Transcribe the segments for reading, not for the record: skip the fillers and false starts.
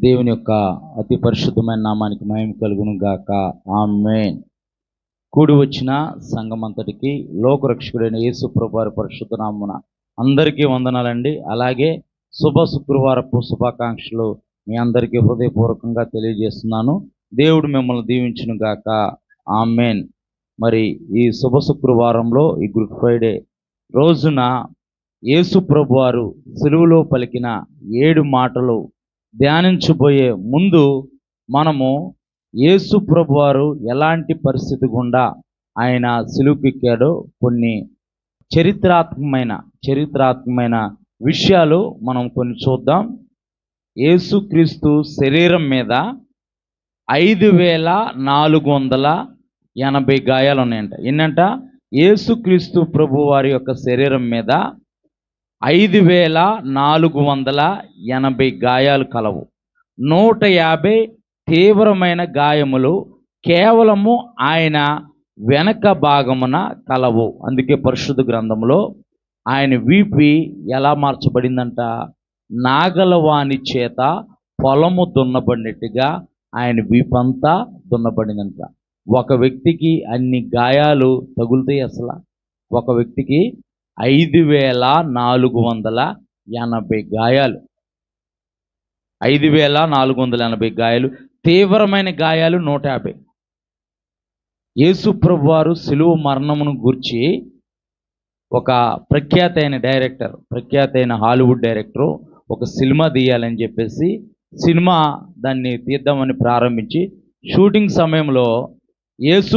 దేవుని యొక్క అతి పరిశుద్ధమైన నామానికి మహిమ కలుగును గాక. ఆమేన్. కూడి వచ్చిన సంఘమంతటికి లోకరక్షకుడైన యేసు ప్రభువారి పరిశుద్ధ నామమున అందరికీ వందనాలండి. అలాగే శుభ శుక్రవారపు శుభాకాంక్షలు మీ అందరికీ హృదయపూర్వకంగా తెలియజేస్తున్నాను. దేవుడు మిమ్మల్ని దీవించును గాక. ఆమేన్. మరి ఈ శుభ శుక్రవారంలో ఈ గుడ్ ఫ్రైడే రోజున యేసు ప్రభువారు సిలువలో పలికిన 7 మాటలు ధ్యానించబోయే ముందు మనము యేసు ప్రభువారు ఎలాంటి పరిస్థితి గుండా ఆయన సిలువకెక్కాడో కొన్ని చరిత్రాత్మకమైన విషయాలు మనం కొన్ని చూద్దాం. యేసుక్రీస్తు శరీరం మీద 5480 గాయాలు ఉన్నాయంట. ఏంటంట? యేసుక్రీస్తు ప్రభు వారి యొక్క శరీరం మీద 5480 గాయాలు కలవు. 150 తీవ్రమైన గాయములు కేవలము ఆయన వెనక భాగమున కలవు. అందుకే పరిశుద్ధ గ్రంథంలో ఆయన వీపి ఎలా మార్చబడిందంట? నాగలవాణి చేత పొలము దున్నబడినట్టుగా ఆయన వీపంతా దున్నబడిందంట. ఒక వ్యక్తికి అన్ని గాయాలు తగులుతాయి. అసలు ఒక వ్యక్తికి 5480 గాయాలు, 5480 గాయాలు, తీవ్రమైన గాయాలు 150. యేసు ప్రభువారు సిలువ మరణమును గూర్చి ఒక ప్రఖ్యాతైన హాలీవుడ్ డైరెక్టర్ ఒక సినిమా తీయాలని చెప్పేసి దాన్ని తీద్దామని ప్రారంభించి షూటింగ్ సమయంలో యేసు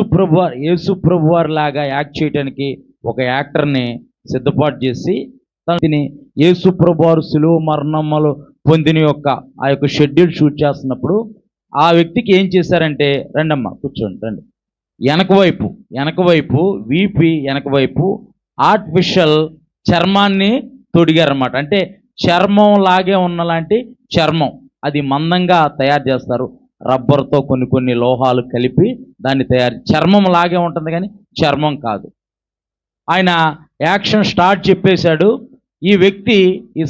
ప్రభువారు లాగా యాక్ట్ చేయడానికి ఒక యాక్టర్ని సిద్ధపాటు చేసి తనని యేసు ప్రభువారు సిలువ మరణములు పొందిన ఆ యొక్క షెడ్యూల్ షూట్ చేస్తున్నప్పుడు ఆ వ్యక్తికి ఏం చేశారంటే, రండమ్మా కూర్చోండి, రండి, వెనక వైపు వీపి వెనక వైపు ఆర్టిఫిషియల్ చర్మాన్ని తొడిగారన్నమాట. అంటే చర్మం లాగే ఉన్నలాంటి చర్మం, అది మందంగా తయారు చేస్తారు. రబ్బర్తో కొన్ని లోహాలు కలిపి దాన్ని చర్మం లాగే ఉంటుంది కానీ చర్మం కాదు. ఆయన యాక్షన్ స్టార్ట్ చెప్పేశాడు. ఈ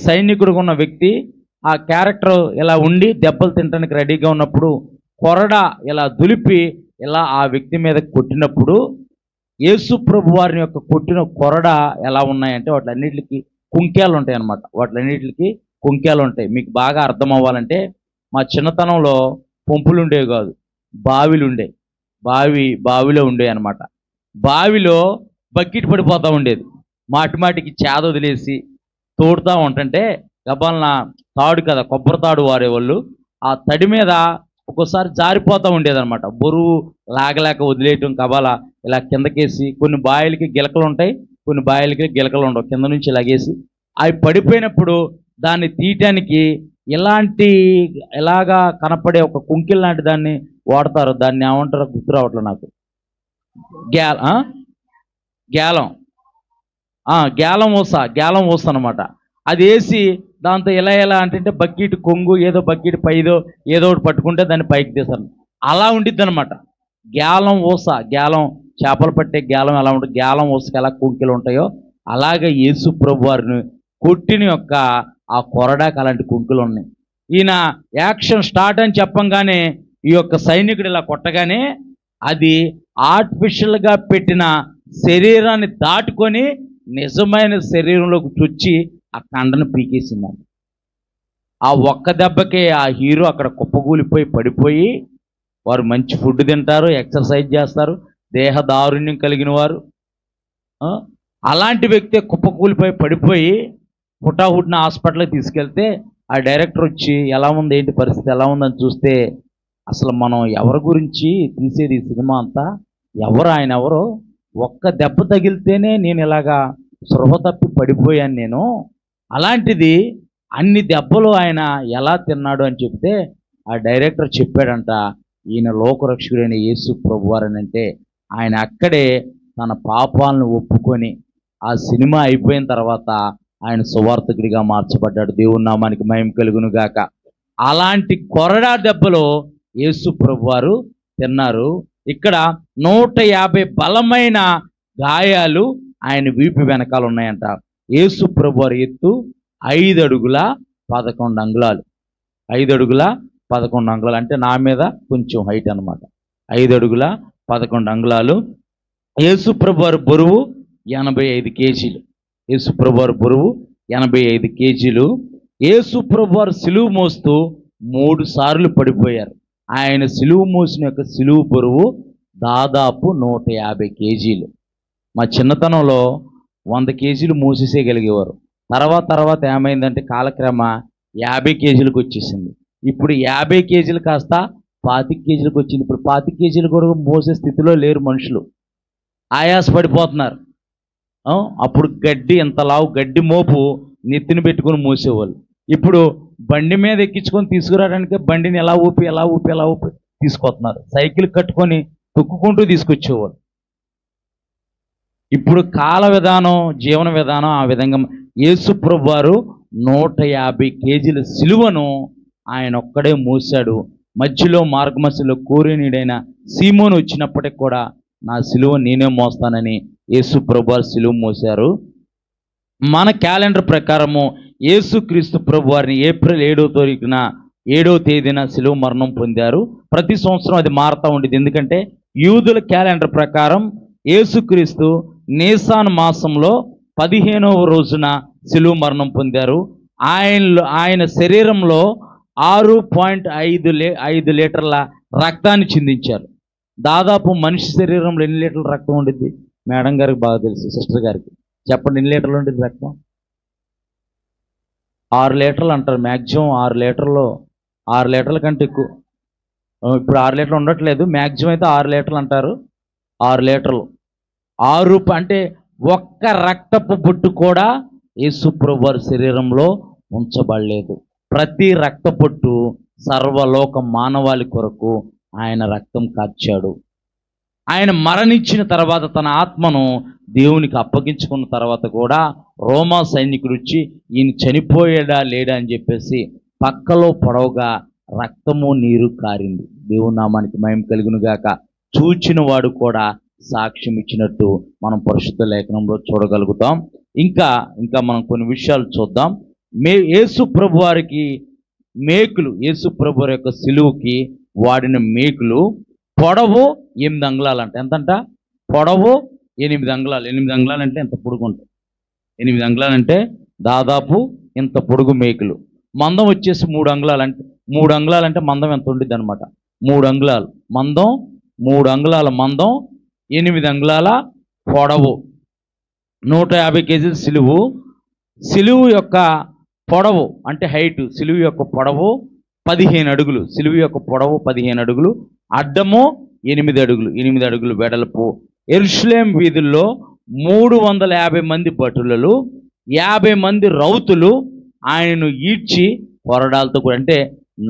సైనికుడుగా ఉన్న వ్యక్తి ఆ క్యారెక్టర్ ఇలా ఉండి దెబ్బలు తినడానికి రెడీగా ఉన్నప్పుడు కొరడా ఇలా దులిపి ఇలా ఆ వ్యక్తి మీద కొట్టినప్పుడు యేసు ప్రభు వారిని యొక్క కొట్టిన కొరడా ఎలా ఉన్నాయంటే వాటిలన్నిటికి కుంక్యాలు ఉంటాయి అన్నమాట. కుంక్యాలు ఉంటాయి. మీకు బాగా అర్థం అవ్వాలంటే మా చిన్నతనంలో పంపులు ఉండేవి కాదు, బావిలో ఉండేవి అనమాట. బావిలో బకెట్ పడిపోతూ ఉండేది. మాటికి చేద వదిలేసి తోడుతూ ఉంటుంటే గబాలన తాడు కదా, కొబ్బరి తాడు వారేవాళ్ళు, ఆ తడి మీద ఒక్కోసారి జారిపోతూ ఉండేదన్నమాట. బరువు లాగలేక వదిలేయటం కబాల ఇలా కిందకేసి, కొన్ని బాయిలకి గిలకలు ఉంటాయి, కొన్ని బాయిలకి గిలకలు ఉండవు, కింద నుంచి లాగేసి అవి పడిపోయినప్పుడు దాన్ని తీయటానికి ఇలాగా కనపడే ఒక కుంకిల్ లాంటి దాన్ని వాడతారు. దాన్ని ఏమంటారో గుర్తు రావట్లేదు నాకు. గ్యాలం ఊస అనమాట. అది వేసి దాంతో ఎలా అంటే బకెట్ కొంగు ఏదో బకెట్ పైదో ఏదో ఒకటి పట్టుకుంటే దాన్ని పైకి తీస్తాను. అలా ఉండిద్ది అనమాట గ్యాలం ఊస. చేపలు పట్టే గ్యాలం ఎలా ఉంటుంది, గ్యాలం ఊసకి ఎలా కుంకిలు ఉంటాయో అలాగే యేసు ప్రభు వారిని కొట్టిన యొక్క ఆ కొరడాకి అలాంటి కుంకులు ఉన్నాయి. ఈయన యాక్షన్ స్టార్ట్ అని చెప్పంగానే ఈ యొక్క సైనికుడు ఇలా కొట్టగానే అది ఆర్టిఫిషియల్గా పెట్టిన శరీరాన్ని దాటుకొని నిజమైన శరీరంలోకి చొచ్చి ఆ కండను పీకేసిందండి. ఆ ఒక్క దెబ్బకే ఆ హీరో అక్కడ కుప్పగూలిపోయి పడిపోయి, వారు మంచి ఫుడ్ తింటారు, ఎక్సర్సైజ్ చేస్తారు, దేహ దారుణ్యం కలిగిన వారు, అలాంటి వ్యక్తి కుప్పకూలిపోయి పడిపోయి హుటాహుటిన హాస్పిటల్కి తీసుకెళ్తే ఆ డైరెక్టర్ వచ్చి ఎలా ఉంది, ఏంటి పరిస్థితి ఎలా ఉందని చూస్తే అసలు మనం ఎవరి గురించి తీసేది ఈ సినిమా అంతా, ఆయన ఎవరో, ఒక్క దెబ్బ తగిలితేనే నేను ఇలాగా స్పృహ తప్పి పడిపోయాను నేను, అలాంటిది అన్ని దెబ్బలు ఆయన ఎలా తిన్నాడు అని చెప్తే ఆ డైరెక్టర్ చెప్పాడంట, ఈయన లోకరక్షకుడైన యేసు ప్రభువారనంటే ఆయన అక్కడే తన పాపాలను ఒప్పుకొని ఆ సినిమా అయిపోయిన తర్వాత ఆయన సువార్తికుడిగా మార్చబడ్డాడు. దేవుని నామానికి మహిమ కలుగును గాక. అలాంటి కొరడా దెబ్బలు యేసు ప్రభువారు తిన్నారు. ఇక్కడ 150 బలమైన గాయాలు ఆయన వీపు వెనకాల ఉన్నాయంట. యేసు ప్రభువారి ఎత్తు 5 అడుగుల 11 అంగుళాలు. 5 అడుగుల 11 అంగుళాలు, అంటే నా మీద కొంచెం హైట్ అనమాట. 5 అడుగుల 11 అంగుళాలు. యేసుప్రభు వారి బరువు 85 కేజీలు. యేసుప్రభు వారి బరువు 85 కేజీలు. యేసుప్రభు వారు సిలువు మోస్తూ 3 సార్లు పడిపోయారు. ఆయన సిలువు మోసిన యొక్క సిలువు బరువు దాదాపు 150 కేజీలు. మా చిన్నతనంలో 100 కేజీలు మోసేసేయగలిగేవారు. తర్వాత ఏమైందంటే కాలక్రమ 50 కేజీలకు వచ్చేసింది. ఇప్పుడు 50 కేజీలు కాస్త 25 కేజీలకు వచ్చింది. ఇప్పుడు 25 కేజీలు కూడా మోసే స్థితిలో లేరు మనుషులు, ఆయాసపడిపోతున్నారు. అప్పుడు ఎంత లావు గడ్డి మోపు నెత్తిని పెట్టుకొని మోసేవాళ్ళు. ఇప్పుడు బండి మీద ఎక్కించుకొని తీసుకురావడానికి బండిని ఎలా ఊపి తీసుకొస్తున్నారు. సైకిల్ కట్టుకొని తొక్కుకుంటూ తీసుకొచ్చేవాళ్ళు. ఇప్పుడు కాల విధానం, జీవన విధానం ఆ విధంగా యేసుప్రభు వారు 150 కేజీల సిలువను ఆయన ఒక్కడే మోసాడు. మధ్యలో మార్గమధ్యలో కోరేనీడైన సీమోను వచ్చినప్పటికి కూడా నా సిలువ నేనే మోస్తానని యేసుప్రభు వారు సిలువ మోశారు. మన క్యాలెండర్ ప్రకారము యేసుక్రీస్తు ప్రభు వారిని ఏప్రిల్ 7వ తేదీన సిలువ మరణం పొందారు. ప్రతి సంవత్సరం అది మారుతూ ఉండేది. ఎందుకంటే యూదుల క్యాలెండర్ ప్రకారం యేసుక్రీస్తు నీసాన్ మాసంలో 15వ రోజున సిలువ మరణం పొందారు. ఆయన శరీరంలో 6.5 లీటర్ల రక్తాన్ని చిందించారు. దాదాపు మనిషి శరీరంలో ఎన్ని లీటర్ల రక్తం ఉండిద్ది? మేడం గారికి బాగా తెలుసు, సిస్టర్ గారికి చెప్పండి, ఎన్ని లీటర్లు ఉండేది రక్తం? 6 లీటర్లు అంటారు మ్యాక్సిమం. 6 లీటర్ల కంటే ఎక్కువ. ఇప్పుడు 6 లీటర్లు ఉండట్లేదు, మ్యాక్సిమం అయితే 6 లీటర్లు అంటారు. 6 లీటర్లు. 6 అంటే ఒక్క రక్తపు బొట్టు కూడా యేసుప్రభు వారి శరీరంలో ఉంచబడలేదు. ప్రతి రక్తపొట్టు సర్వలోక మానవాళి కొరకు ఆయన రక్తం కార్చాడు. ఆయన మరణించిన తర్వాత తన ఆత్మను దేవునికి అప్పగించుకున్న తర్వాత కూడా రోమా సైనికుడు వచ్చి ఈయన చనిపోయాడా లేడా అని చెప్పేసి పక్కలో పొడవుగా రక్తము నీరు కారింది. దేవుని నామానికి మహిమ కలుగును గాక. చూచిన వాడు కూడా సాక్ష్యం ఇచ్చినట్టు మనం పరిశుద్ధ లేఖనంలో చూడగలుగుతాం. ఇంకా మనం కొన్ని విషయాలు చూద్దాం. యేసు ప్రభు వారికి మేకులు, యేసు ప్రభు వారి యొక్క సిలువుకి వాడిన మేకులు పొడవు 8 అంగుళాలంట. ఎంతంట? పొడవు 8 అంగుళాలు. 8 అంగుళాలు అంటే ఎంత పొడుగు ఉంటుంది? 8 అంగుళాలంటే దాదాపు ఇంత పొడుగు మేకులు. మందం వచ్చేసి 3 అంగుళాలు. అంటే 3 అంగుళాలంటే మందం ఎంత ఉండిద్ది అనమాట? 3 అంగుళాలు మందం, 3 అంగుళాల మందం, 8 అంగుళాల పొడవు, 150 కేజీల సిలువు. సిలువు యొక్క పొడవు అంటే హైట్, సిలువు యొక్క పొడవు 15 అడుగులు. సిలువు యొక్క పొడవు 15 అడుగులు, అడ్డము 8 అడుగులు, 8 అడుగులు వెడల్పు. యెరూషలేము వీధుల్లో 350 మంది భటులు, 50 మంది రౌతులు ఆయనను ఈడ్చి కొరడాలతో కూడా, అంటే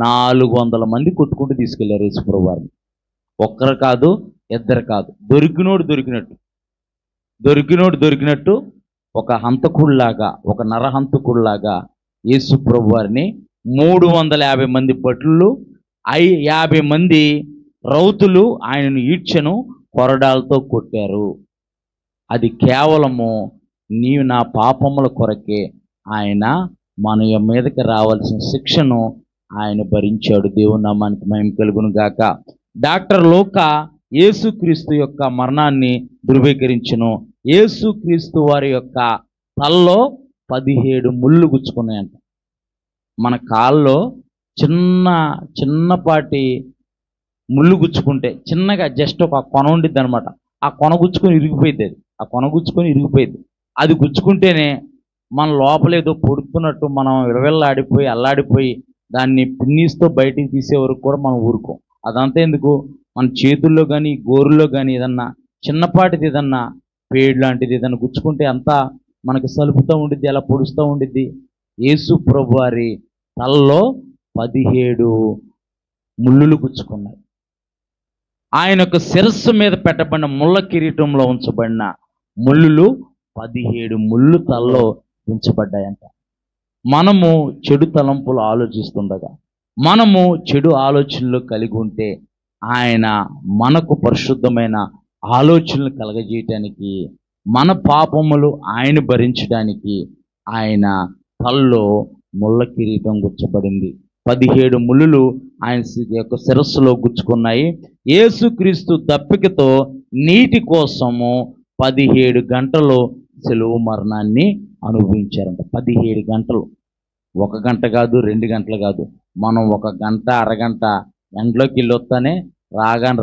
400 మంది కొట్టుకుంటూ తీసుకెళ్లారు యేసుప్రభు వారిని. ఒక్కరు కాదు, ఇద్దరు కాదు, దొరికినోడు దొరికినట్టు ఒక హంతకుడిలాగా, ఒక నరహంతకుడిలాగా యేసుప్రభు వారిని 350 మంది భటులు, 50 మంది రౌతులు ఆయనను ఈడ్చెను, కొరడాలతో కొట్టారు. అది కేవలము నా పాపముల కొరకే ఆయన మన మీదకి రావాల్సిన శిక్షను ఆయన భరించాడు. దేవుని నామానికి మహిమ కలుగును గాక. డాక్టర్ లూకా యేసుక్రీస్తు యొక్క మరణాన్ని ధృవీకరించును. యేసుక్రీస్తు వారి యొక్క తలలో 17 ముళ్ళు గుచ్చుకున్నాయంట. మన కాల్లో చిన్నపాటి ముళ్ళు గుచ్చుకుంటే, చిన్నగా జస్ట్ ఒక కొన ఉండిద్ది అనమాట, ఆ కొన గుచ్చుకొని ఇరిగిపోయింది. అది గుచ్చుకుంటేనే మన లోపలేదో పొడుతున్నట్టు మనం విలవిల్లాడిపోయి అల్లాడిపోయి దాన్ని పిన్నీస్తో బయటికి తీసే వరకు కూడా మనం ఊరుకోం. అదంతా ఎందుకు? మన చేతుల్లో కానీ గోరుల్లో కానీ ఏదన్నా చిన్నపాటిది, ఏదన్నా పేడు లాంటిది ఏదన్నా గుచ్చుకుంటే అంతా మనకు సలుపుతూ ఉండిద్ది, అలా పొడుస్తూ ఉండిద్ది. యేసు ప్రభు వారి తలలో 17 ముళ్ళులు గుచ్చుకున్నాయి. ఆయన యొక్క శిరస్సు మీద పెట్టబడిన ముళ్ళ కిరీటంలో ఉంచబడిన ముళ్ళులు 17 ముళ్ళు తలలో ఉంచబడ్డాయంట. మనము చెడు తలంపులు ఆలోచిస్తుండగా, మనము చెడు ఆలోచనలు కలిగి ఉంటే ఆయన మనకు పరిశుద్ధమైన ఆలోచనలు కలగజేయటానికి, మన పాపములు ఆయన భరించడానికి ఆయన తలలో ముళ్ళ కిరీటం గుచ్చబడింది. 17 ముళ్ళులు ఆయన యొక్క శిరస్సులో గుచ్చుకున్నాయి. యేసుక్రీస్తు దప్పికతో నీటి కోసము 17 గంటలు సిలువ మరణాన్ని అనుభవించారంట. 17 గంటలు, 1 గంట కాదు, 2 గంటలు కాదు. మనం 1 గంట, అరగంట ఎండలోకి వెళ్ళొస్తానే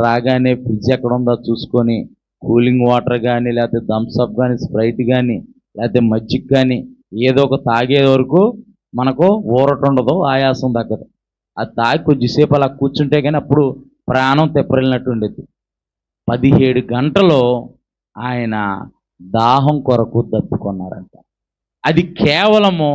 రాగానే ఫ్రిడ్జ్ ఎక్కడ ఉందో చూసుకొని కూలింగ్ వాటర్ కానీ, లేకపోతే థమ్స్అప్ కానీ, స్ప్రైట్ కానీ, లేకపోతే మజ్జిగ కానీ ఏదో ఒక తాగే వరకు మనకు ఊరట ఉండదు, ఆయాసం తగ్గదు. అది తాగి కొద్దిసేపు అలా కూర్చుంటే కానీ అప్పుడు ప్రాణం తెప్పరిల్లినట్టు ఉండేది. 17 గంటలు ఆయన దాహం కొరకు దప్పుకున్నారంట. అది కేవలము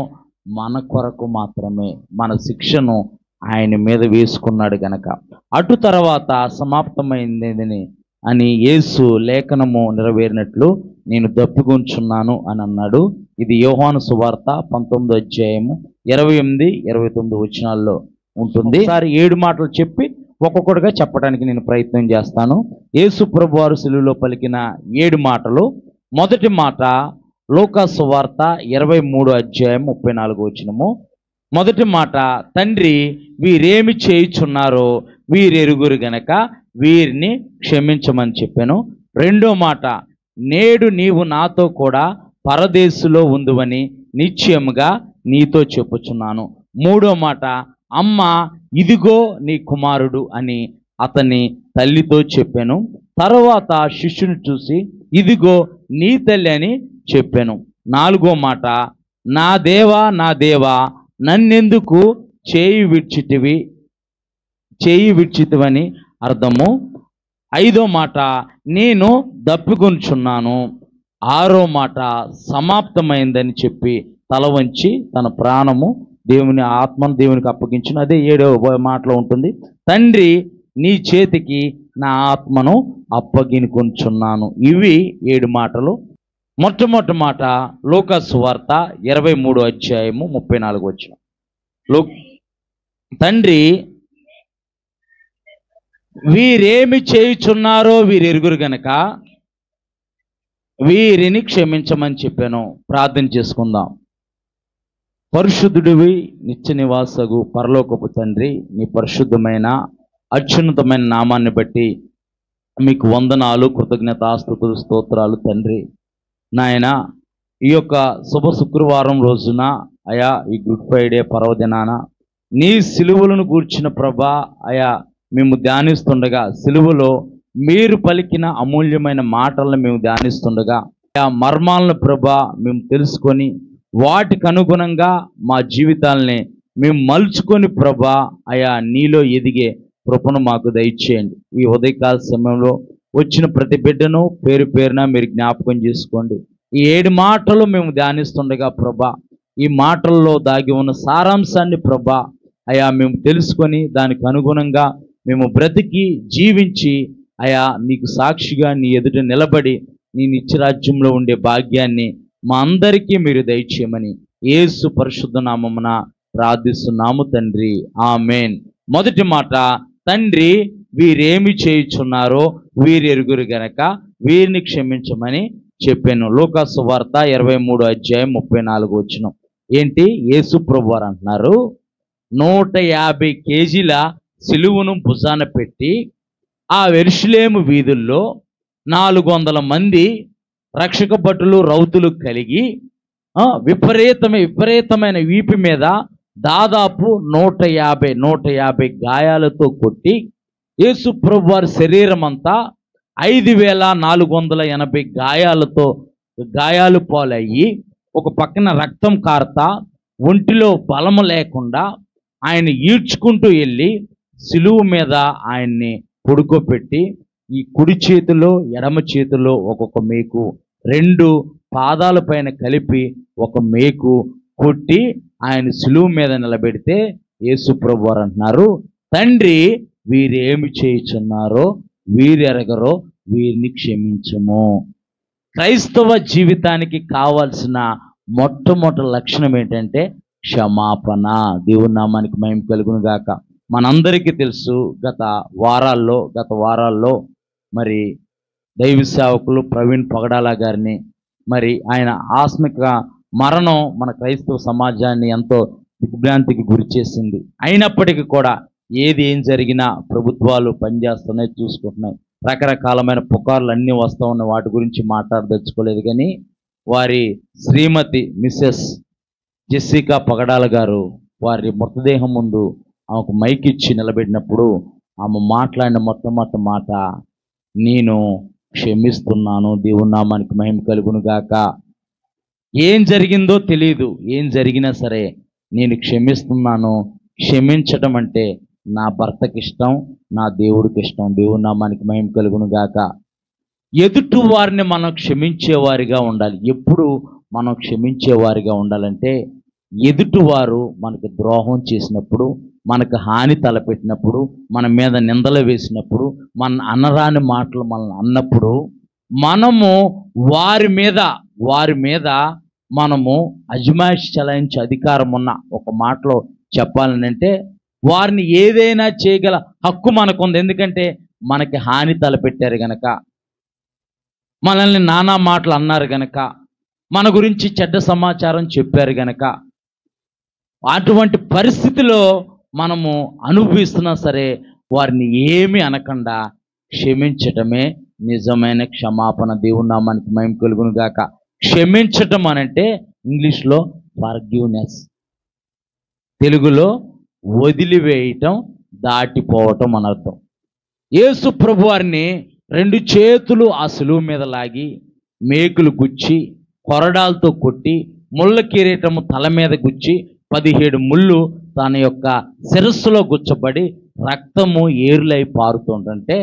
మన కొరకు మాత్రమే, మన శిక్షను ఆయన మీద వేసుకున్నాడు గనక. అటు తర్వాత సమాప్తమైందని అని యేసు లేఖనము నెరవేరినట్లు నేను దప్పికొంచున్నాను అని అన్నాడు. ఇది యోహాను సువార్త 19వ అధ్యాయము 28, 29 వచనాల్లో ఉంటుంది. ఒకసారి 7 మాటలు చెప్పి ఒక్కొక్కటిగా చెప్పడానికి నేను ప్రయత్నం చేస్తాను. యేసు ప్రభువారు శిలువలో పలికిన 7 మాటలు. మొదటి మాట లూకా సువార్త 23వ అధ్యాయం 34వ వచనము. మొదటి మాట, తండ్రి వీరేమి చేయుచున్నారో వీరెరుగురు గనక వీరిని క్షమించమని చెప్పాను. రెండో మాట, నేడు నీవు నాతో కూడా పరదేశులో ఉందువని నిశ్చయముగా నీతో చెప్పుచున్నాను. మూడో మాట, అమ్మ ఇదిగో నీ కుమారుడు అని అతని తల్లితో చెప్పాను. తర్వాత శిష్యుని చూసి ఇదిగో నీ తల్లి అని చెప్పాను. నాలుగో మాట, నా దేవా నా దేవా నన్నెందుకు చేయి విడిచితివని అర్థము. ఐదో మాట, నేను దప్పికొనుచున్నాను. ఆరో మాట, సమాప్తమైందని చెప్పి తల వంచి తన ప్రాణము దేవుని ఆత్మను దేవునికి అప్పగించిన. అదే 7వ మాటలో ఉంటుంది, తండ్రి నీ చేతికి నా ఆత్మను అప్పగించుచున్నాను. ఇవి 7 మాటలు. మొట్టమొదటి మాట లూకా సువార్త 23వ అధ్యాయము 34వ వచనం. తండ్రి వీరేమి చేయుచున్నారో వీరెరుగురు గనక వీరిని క్షమించమని చెప్పాను. ప్రార్థన చేసుకుందాం. పరిశుద్ధుడివి నిత్య నివాసగు పరలోకపు తండ్రి, నీ పరిశుద్ధమైన అత్యున్నతమైన నామాన్ని బట్టి మీకు వందనాలు, కృతజ్ఞతాస్తుతులు, స్తోత్రాలు తండ్రి. నాయన, ఈ యొక్క శుభ శుక్రవారం రోజున అయా ఈ గుడ్ ఫ్రైడే పర్వదినాన నీ సిలువలను గూర్చిన ప్రభా అయా మేము ధ్యానిస్తుండగా, సిలువలో మీరు పలికిన అమూల్యమైన మాటలను మేము ధ్యానిస్తుండగా ఆ మర్మాలను ప్రభా మేము తెలుసుకొని వాటికి అనుగుణంగా మా జీవితాలని మేము మలుచుకొని ప్రభా అయా నీలో ఎదిగే కృపను మాకు దయచేయండి. ఈ ఉదయకాల సమయంలో వచ్చిన ప్రతి బిడ్డను పేరు పేరున మీరు జ్ఞాపకం చేసుకోండి. ఈ 7 మాటలు మేము ధ్యానిస్తుండగా ప్రభా ఈ మాటల్లో దాగి ఉన్న సారాంశాన్ని ప్రభా అయా మేము తెలుసుకొని దానికి అనుగుణంగా మేము బ్రతికి జీవించి అయా నీకు సాక్షిగా నీ ఎదుట నిలబడి నీ నిత్యరాజ్యంలో ఉండే భాగ్యాన్ని మా అందరికీ మీరు దయచేయమని యేసు పరిశుద్ధ నామమున ప్రార్థిస్తున్నాము తండ్రి, ఆమేన్. మొదటి మాట, తండ్రి వీరేమి చేయుచున్నారో వీరెరుగురు గనక వీరిని క్షమించమని చెప్పాను. లూకా సువార్త 23వ అధ్యాయం 34వ వచనం. ఏంటి? యేసు ప్రభువారు అంటున్నారు, 150 కేజీల సిలువను భుజాన పెట్టి ఆ యెరూషలేము వీధుల్లో 400 మంది రక్షక భటులు రౌతులు కలిగి విపరీతమైన వీపు మీద దాదాపు 150 గాయాలతో కొట్టి యేసు ప్రభువారి శరీరం అంతా 5480 గాయాలు పాలయ్యి ఒక పక్కన రక్తం కారుతా ఒంటిలో బలము లేకుండా ఆయన ఈడ్చుకుంటూ వెళ్ళి సిలువ మీద ఆయన్ని పడుకోబెట్టి ఈ కుడి చేతిలో ఎడమ చేతిలో ఒక్కొక్క మేకు 2 పాదాల పైన కలిపి ఒక మేకు కొట్టి ఆయన సిలువ మీద నిలబెడితే యేసు ప్రభువారు అంటున్నారు, తండ్రి వీరేమి చేయుచున్నారో వీరెరగరో వీరిని క్షమించము. క్రైస్తవ జీవితానికి కావాల్సిన మొట్టమొదటి లక్షణం ఏంటంటే క్షమాపణ. దేవుని నామానికి మహిమ కలుగును గాక. మనందరికీ తెలుసు, గత వారాల్లో మరి దైవ సేవకులు ప్రవీణ్ పగడాల గారిని మరి ఆయన ఆస్మిక మరణం మన క్రైస్తవ సమాజాన్ని ఎంతో దిగ్భ్రాంతికి గురి చేసింది. అయినప్పటికీ కూడా ఏం జరిగినా ప్రభుత్వాలు పనిచేస్తున్నాయి, చూసుకుంటున్నాయి. రకరకాలమైన పుకార్లు అన్నీ వస్తూ ఉన్నాయి, వాటి గురించి మాట్లాడదలుచుకోలేదు. కానీ వారి శ్రీమతి మిస్సెస్ జెస్సికా పగడాల గారు వారి మృతదేహం ముందు ఆమెకు మైక్ ఇచ్చి నిలబెట్టినప్పుడు ఆమె మాట్లాడిన మొట్టమొదటి మాట, నేను క్షమిస్తున్నాను, దేవుని నామానికి మహిమ కలుగును గాక. ఏం జరిగిందో తెలియదు, ఏం జరిగినా సరే నేను క్షమిస్తున్నాను. క్షమించటం అంటే నా భర్తకి ఇష్టం, నా దేవుడికి ఇష్టం. దేవుని నామానికి మహిమ కలుగును గాక. ఎదుటి వారిని మనం క్షమించేవారిగా ఉండాలి. ఎప్పుడు మనం క్షమించేవారిగా ఉండాలంటే, ఎదుటివారు మనకు ద్రోహం చేసినప్పుడు, మనకు హాని తలపెట్టినప్పుడు, మన మీద నిందలు వేసినప్పుడు, మన అనరాని మాటలు మనల్ని అన్నప్పుడు, మనము వారి మీద మనము అజమాయిషి చలాయించే అధికారం ఉన్న, ఒక మాటలో చెప్పాలనంటే వారిని ఏదైనా చేయగల హక్కు మనకుంది. ఎందుకంటే మనకి హాని తలపెట్టారు గనక, మనల్ని నానా మాటలు అన్నారు గనక, మన గురించి చెడ్డ సమాచారం చెప్పారు గనక, అటువంటి పరిస్థితిలో మనము అనుభవిస్తున్నా సరే వారిని ఏమీ అనకుండా క్షమించటమే నిజమైన క్షమాపణ. దేవుని నామానికి మహిమ కలుగును గాక. క్షమించటం అనంటే ఇంగ్లీష్లో ఫర్గివ్నెస్, తెలుగులో వదిలివేయటం, దాటిపోవటం అని అర్థం. యేసు ప్రభు వారిని 2 చేతులు ఆ సులువు మీద లాగి, మేకులు గుచ్చి, కొరడాలతో కొట్టి, ముళ్ళ కిరీటము తల మీద గుచ్చి, 17 ముళ్ళు తన యొక్క శిరస్సులో గుచ్చబడి రక్తము ఏరులై పారుతుంటే,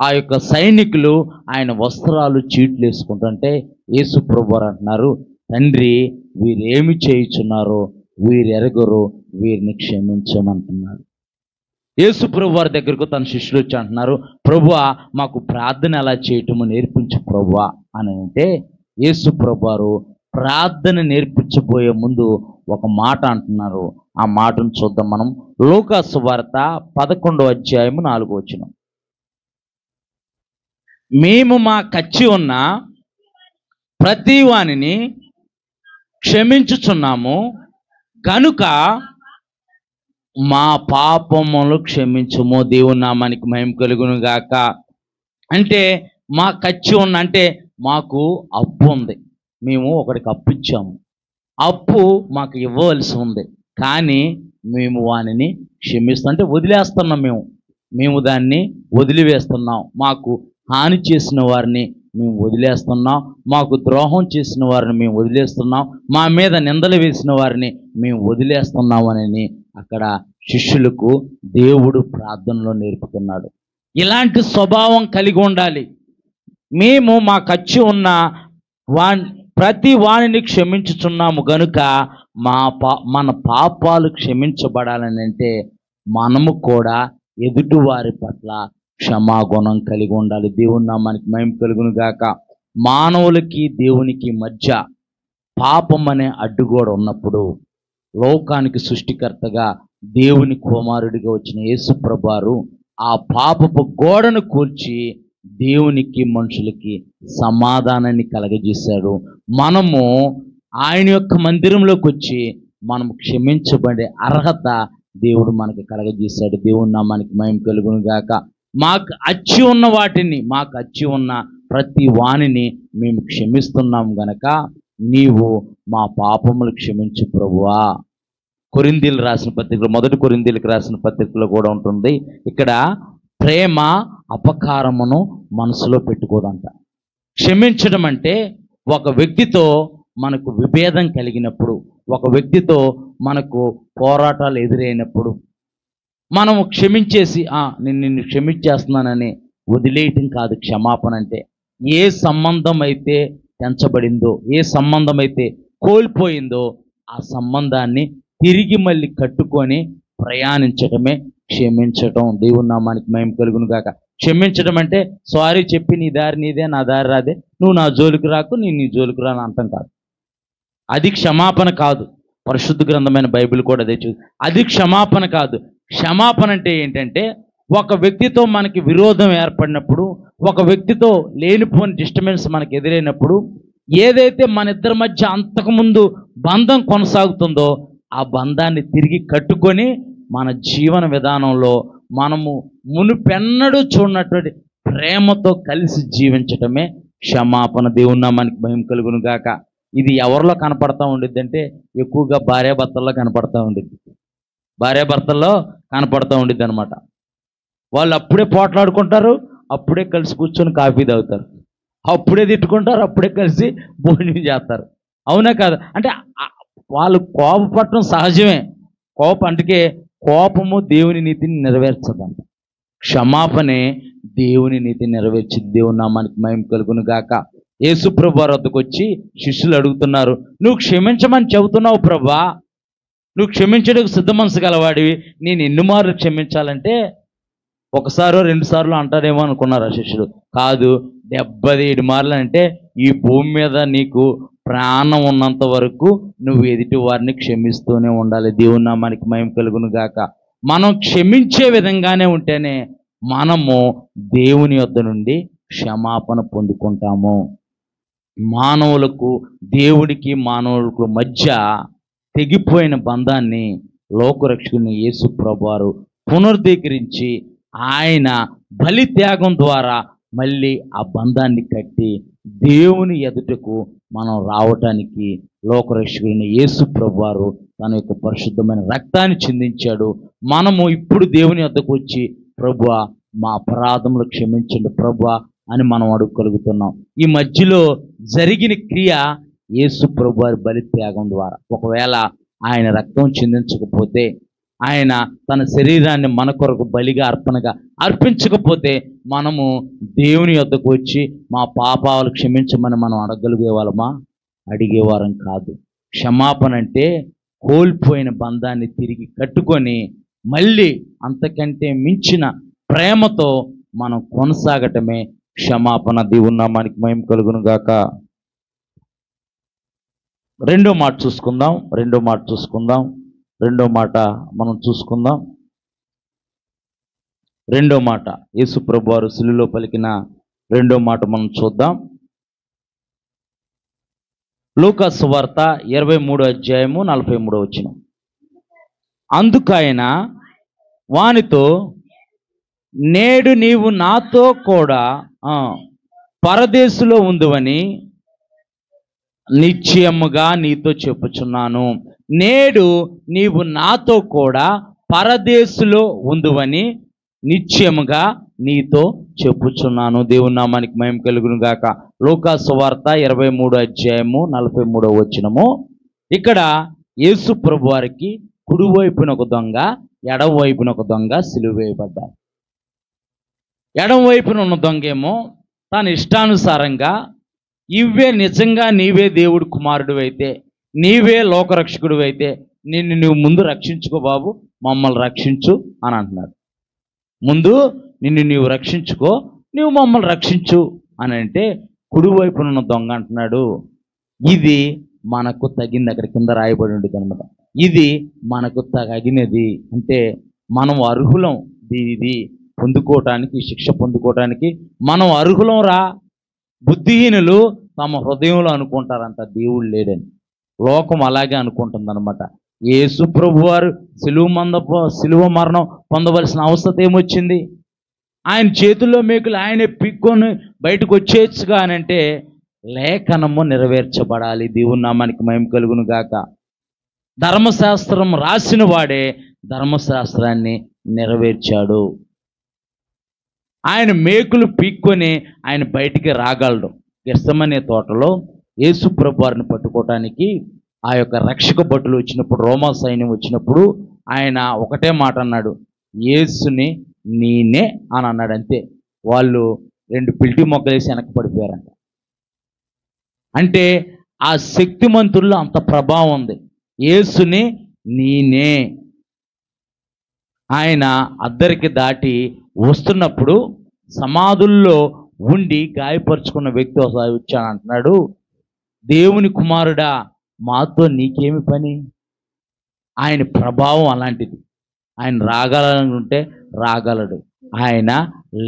ఆ యొక్క సైనికులు ఆయన వస్త్రాలు చీట్లు వేసుకుంటుంటే యేసు ప్రభు వారు అంటున్నారు, తండ్రి వీరేమి చేయుచున్నారో వీరెరగరు, వీరిని క్షమించమంటున్నారు. యేసు ప్రభు వారి దగ్గరకు తన శిష్యులు వచ్చి అంటున్నారు, ప్రభువా మాకు ప్రార్థన ఎలా చేయటము నేర్పించు ప్రభువా అని అంటే, యేసు ప్రభు వారు ప్రార్థన నేర్పించబోయే ముందు ఒక మాట అంటున్నారు. ఆ మాటను చూద్దాం మనం. లూకా సువార్త 11వ అధ్యాయము 4వ వచనం. మేము మా కచ్చి ఉన్న ప్రతి వానిని క్షమించుచున్నాము కనుక మా పాపములు క్షమించుము. దేవుని నామానికి మహిమ కలుగును గాక. అంటే మా కచ్చి ఉన్న అంటే మాకు అప్పు ఉంది, మేము ఒకడికి అప్పు ఇచ్చాము, అప్పు మాకు ఇవ్వవలసి ఉంది, కానీ మేము వానిని క్షమిస్తాం అంటే వదిలేస్తున్నాం. మేము దాన్ని వదిలివేస్తున్నాం. మాకు హాని చేసిన వారిని మేము వదిలేస్తున్నాం, మాకు ద్రోహం చేసిన వారిని మేము వదిలేస్తున్నాం, మా మీద నిందలు వేసిన వారిని మేము వదిలేస్తున్నామని అక్కడ శిష్యులకు దేవుడు ప్రార్థనలో నేర్పుతున్నాడు. ఇలాంటి స్వభావం కలిగి ఉండాలి. మేము మా కచ్చి ఉన్న ప్రతి వాణిని క్షమించుచున్నాము గనుక మన పాపాలు క్షమించబడాలని అంటే మనము కూడా ఎదుటివారి పట్ల క్షమాగుణం కలిగి ఉండాలి. దేవుని నామానికి మహిమ కలుగును గాక. మానవులకి దేవునికి మధ్య పాపం అనే అడ్డుగోడ ఉన్నప్పుడు లోకానికి సృష్టికర్తగా దేవుని కుమారుడిగా వచ్చిన యేసు ప్రభువారు ఆ పాపపు గోడను కూల్చి దేవునికి మనుషులకి సమాధానాన్ని కలగజేశాడు. మనము ఆయన యొక్క మందిరంలోకి వచ్చి మనము క్షమించబడే అర్హత దేవుడు మనకు కలగజేశాడు. దేవుని నామానికి మహిమ కలుగును గాక. మాకు అచ్చి ఉన్న వాటిని, మాకు అచ్చి ఉన్న ప్రతి వాణిని మేము క్షమిస్తున్నాం గనక నీవు మా పాపములు క్షమించు ప్రభువా. కొరింథీయులకు రాసిన పత్రికలో, 1 కొరింథీయులకు రాసిన పత్రికలో కూడా ఉంటుంది. ఇక్కడ ప్రేమ అపకారమును మనసులో పెట్టుకోదంట. క్షమించడం అంటే ఒక వ్యక్తితో మనకు విభేదం కలిగినప్పుడు, ఒక వ్యక్తితో మనకు పోరాటాలు ఎదురైనప్పుడు మనము క్షమించేసి నిన్ను క్షమించేస్తున్నానని వదిలేయటం కాదు క్షమాపణ అంటే. ఏ సంబంధం అయితే తెంచబడిందో, ఏ సంబంధం అయితే కోల్పోయిందో ఆ సంబంధాన్ని తిరిగి మళ్ళీ కట్టుకొని ప్రయాణించటమే క్షమించటం. దేవుని నామానికి మహిమ కలుగును గాక. క్షమించడం అంటే సారీ చెప్పి నీ దారి నీదే, నా దారి రాదే, నువ్వు నా జోలికి రాకు, నేను నీ జోలికి రాను అంటాం కాదు. అది క్షమాపణ కాదు. పరిశుద్ధ గ్రంథమైన బైబిల్ కూడా అదే అది క్షమాపణ కాదు. క్షమాపణ అంటే ఏంటంటే, ఒక వ్యక్తితో మనకి విరోధం ఏర్పడినప్పుడు, ఒక వ్యక్తితో లేనిపోని డిస్టర్బెన్స్ మనకు ఎదురైనప్పుడు, ఏదైతే మన ఇద్దరి మధ్య అంతకుముందు బంధం కొనసాగుతుందో ఆ బంధాన్ని తిరిగి కట్టుకొని మన జీవన విధానంలో మనము మునుపెన్నడూ చూడనటువంటి ప్రేమతో కలిసి జీవించటమే క్షమాపణ. దేవుని నామానికి మహిమ కలుగును గాక. ఇది ఎవరిలో కనపడతా ఉండిద్ది అంటే ఎక్కువగా భార్యాభర్తల్లో కనపడతా ఉండిద్ది. భార్యాభర్తల్లో కనపడతా ఉండిద్ది అనమాట. వాళ్ళు అప్పుడే పోట్లాడుకుంటారు, అప్పుడే కలిసి కూర్చొని కాఫీ తాగుతారు, అప్పుడే తిట్టుకుంటారు, అప్పుడే కలిసి భోజనం చేస్తారు. అవునా కాదు? అంటే వాళ్ళు కోపపడటం సహజమే. అందుకే కోపము దేవుని నీతిని నెరవేర్చదంట. క్షమాపణే దేవుని నీతిని నెరవేర్చింది. దేవుని నామానికి మహిమ కలుగును గాక. యేసు ప్రభు వారి వద్దకు వచ్చి శిష్యులు అడుగుతున్నారు, నువ్వు క్షమించమని చెబుతున్నావు ప్రభా, నువ్వు క్షమించడానికి సిద్ధ మనసు గలవాడివి, నేను ఎన్ని మార్లు క్షమించాలంటే ఒకసారో 2 సార్లు అంటాడేమో అనుకున్నారు ఆ శిష్యుడు. కాదు, 77 మార్లు. అంటే ఈ భూమి మీద నీకు ప్రాణం ఉన్నంత వరకు నువ్వు ఎదుటి వారిని క్షమిస్తూనే ఉండాలి. దేవుని నామానికి మహిమ కలుగును గాక. మనం క్షమించే విధంగానే ఉంటేనే మనము దేవుని యొద్ద నుండి క్షమాపణ పొందుకుంటాము. మానవులకు, దేవుడికి మానవులకు మధ్య తెగిపోయిన బంధాన్ని లోకరక్షకుని యేసు ప్రభువారు పునరుద్ధరించి ఆయన బలి త్యాగం ద్వారా మళ్ళీ ఆ బంధాన్ని కట్టి దేవుని ఎదుటకు మనం రావటానికి లోకరక్షకుని యేసు ప్రభువారు తన యొక్క పరిశుద్ధమైన రక్తాన్ని చిందించాడు. మనము ఇప్పుడు దేవుని వద్దకు వచ్చి ప్రభువా మా అపరాధములు క్షమించండి ప్రభువా అని మనం అడుగలుగుతున్నాం. ఈ మధ్యలో జరిగిన క్రియ యేసు ప్రభువారి బలి త్యాగం ద్వారా. ఒకవేళ ఆయన రక్తం చిందించకపోతే, ఆయన తన శరీరాన్ని మన కొరకు బలిగా అర్పణగా అర్పించకపోతే మనము దేవుని యొద్దకు వచ్చి మా పాపాలు క్షమించమని మనం అడగలిగేవాళ్ళమా? అడిగేవారం కాదు. క్షమాపణ అంటే కోల్పోయిన బంధాన్ని తిరిగి కట్టుకొని మళ్ళీ అంతకంటే మించిన ప్రేమతో మనం కొనసాగటమే క్షమాపణ. దేవుని నామానికి మహిమ కలుగును గాక. రెండో మాట చూసుకుందాం. రెండో మాట యేసు ప్రభువారు శిలువలో పలికిన రెండో మాట మనం చూద్దాం. లూకా సువార్త 23:43. అందుకైన వానితో, నేడు నీవు నాతో కూడా పరదేశులో ఉందువని నిశ్చయముగా నీతో చెప్పుచున్నాను. నేడు నీవు నాతో కూడా పరదేశులో ఉందువని నిశ్చయముగా నీతో చెప్పుచున్నాను. దేవుని నామానికి మహిమ కలుగును గాక. లూకా సువార్త 23:43. ఇక్కడ యేసు ప్రభు వారికి కుడివైపున ఒక దొంగ, ఎడమ వైపున ఒక దొంగ సిలువ వేయబడ్డారు. ఎడమ వైపున ఉన్న దొంగేమో తన ఇష్టానుసారంగా, ఇవే నిజంగా నీవే దేవుడు కుమారుడు అయితే, నీవే లోకరక్షకుడు అయితే నిన్ను నువ్వు ముందు రక్షించుకో బాబు, మమ్మల్ని రక్షించు అని అంటున్నాడు. ముందు నిన్ను నీవు రక్షించుకో, నువ్వు మమ్మల్ని రక్షించు అని అంటే, కుడివైపున ఉన్న దొంగ అంటున్నాడు, ఇది మనకు తగింది. అక్కడ కింద రాయబడి ఉండేది అనమాట. ఇది మనకు తగినది, అంటే మనం అర్హులం ఇది పొందుకోవటానికి, శిక్ష పొందుకోవటానికి మనం అర్హులం రా. బుద్ధిహీనులు తమ హృదయంలో అనుకుంటారంట దేవుడు లేడని. లోకం అలాగే అనుకుంటుంది అనమాట. యేసు ప్రభు వారు సిలువ మరణం పొందవలసిన అవసరం ఏమొచ్చింది? ఆయన చేతుల్లో మేకులు ఆయనే పిక్కొని బయటకు వచ్చేయచ్చుగా అని అంటే, లేఖనము నెరవేర్చబడాలి. దేవుని నామానికి మహిమ కలుగును గాక. ధర్మశాస్త్రం రాసిన వాడే ధర్మశాస్త్రాన్ని నెరవేర్చాడు. ఆయన మేకులు పీక్కొని ఆయన బయటికి రాగలడు. గెత్సెమనే తోటలో యేసు ప్రభు వారిని పట్టుకోవటానికి ఆ యొక్క రక్షక భటులు వచ్చినప్పుడు, రోమా సైన్యం వచ్చినప్పుడు ఆయన ఒకటే మాట అన్నాడు, యేసుని నేనే అని అన్నాడు. అంతే. వాళ్ళు 2 పిల్టి మొక్కలేసి వెనక్కి పడిపోయారంట. అంటే ఆ శక్తిమంతుల్లో అంత ప్రభావం ఉంది. యేసుని నేనే. ఆయన అద్దరికి దాటి వస్తున్నప్పుడు సమాధుల్లో ఉండి గాయపరుచుకున్న వ్యక్తి వచ్చాను అంటున్నాడు, దేవుని కుమారుడా మాతో నీకేమి పని? ఆయన ప్రభావం అలాంటిది. ఆయన రాగలనుకుంటే రాగలడు. ఆయన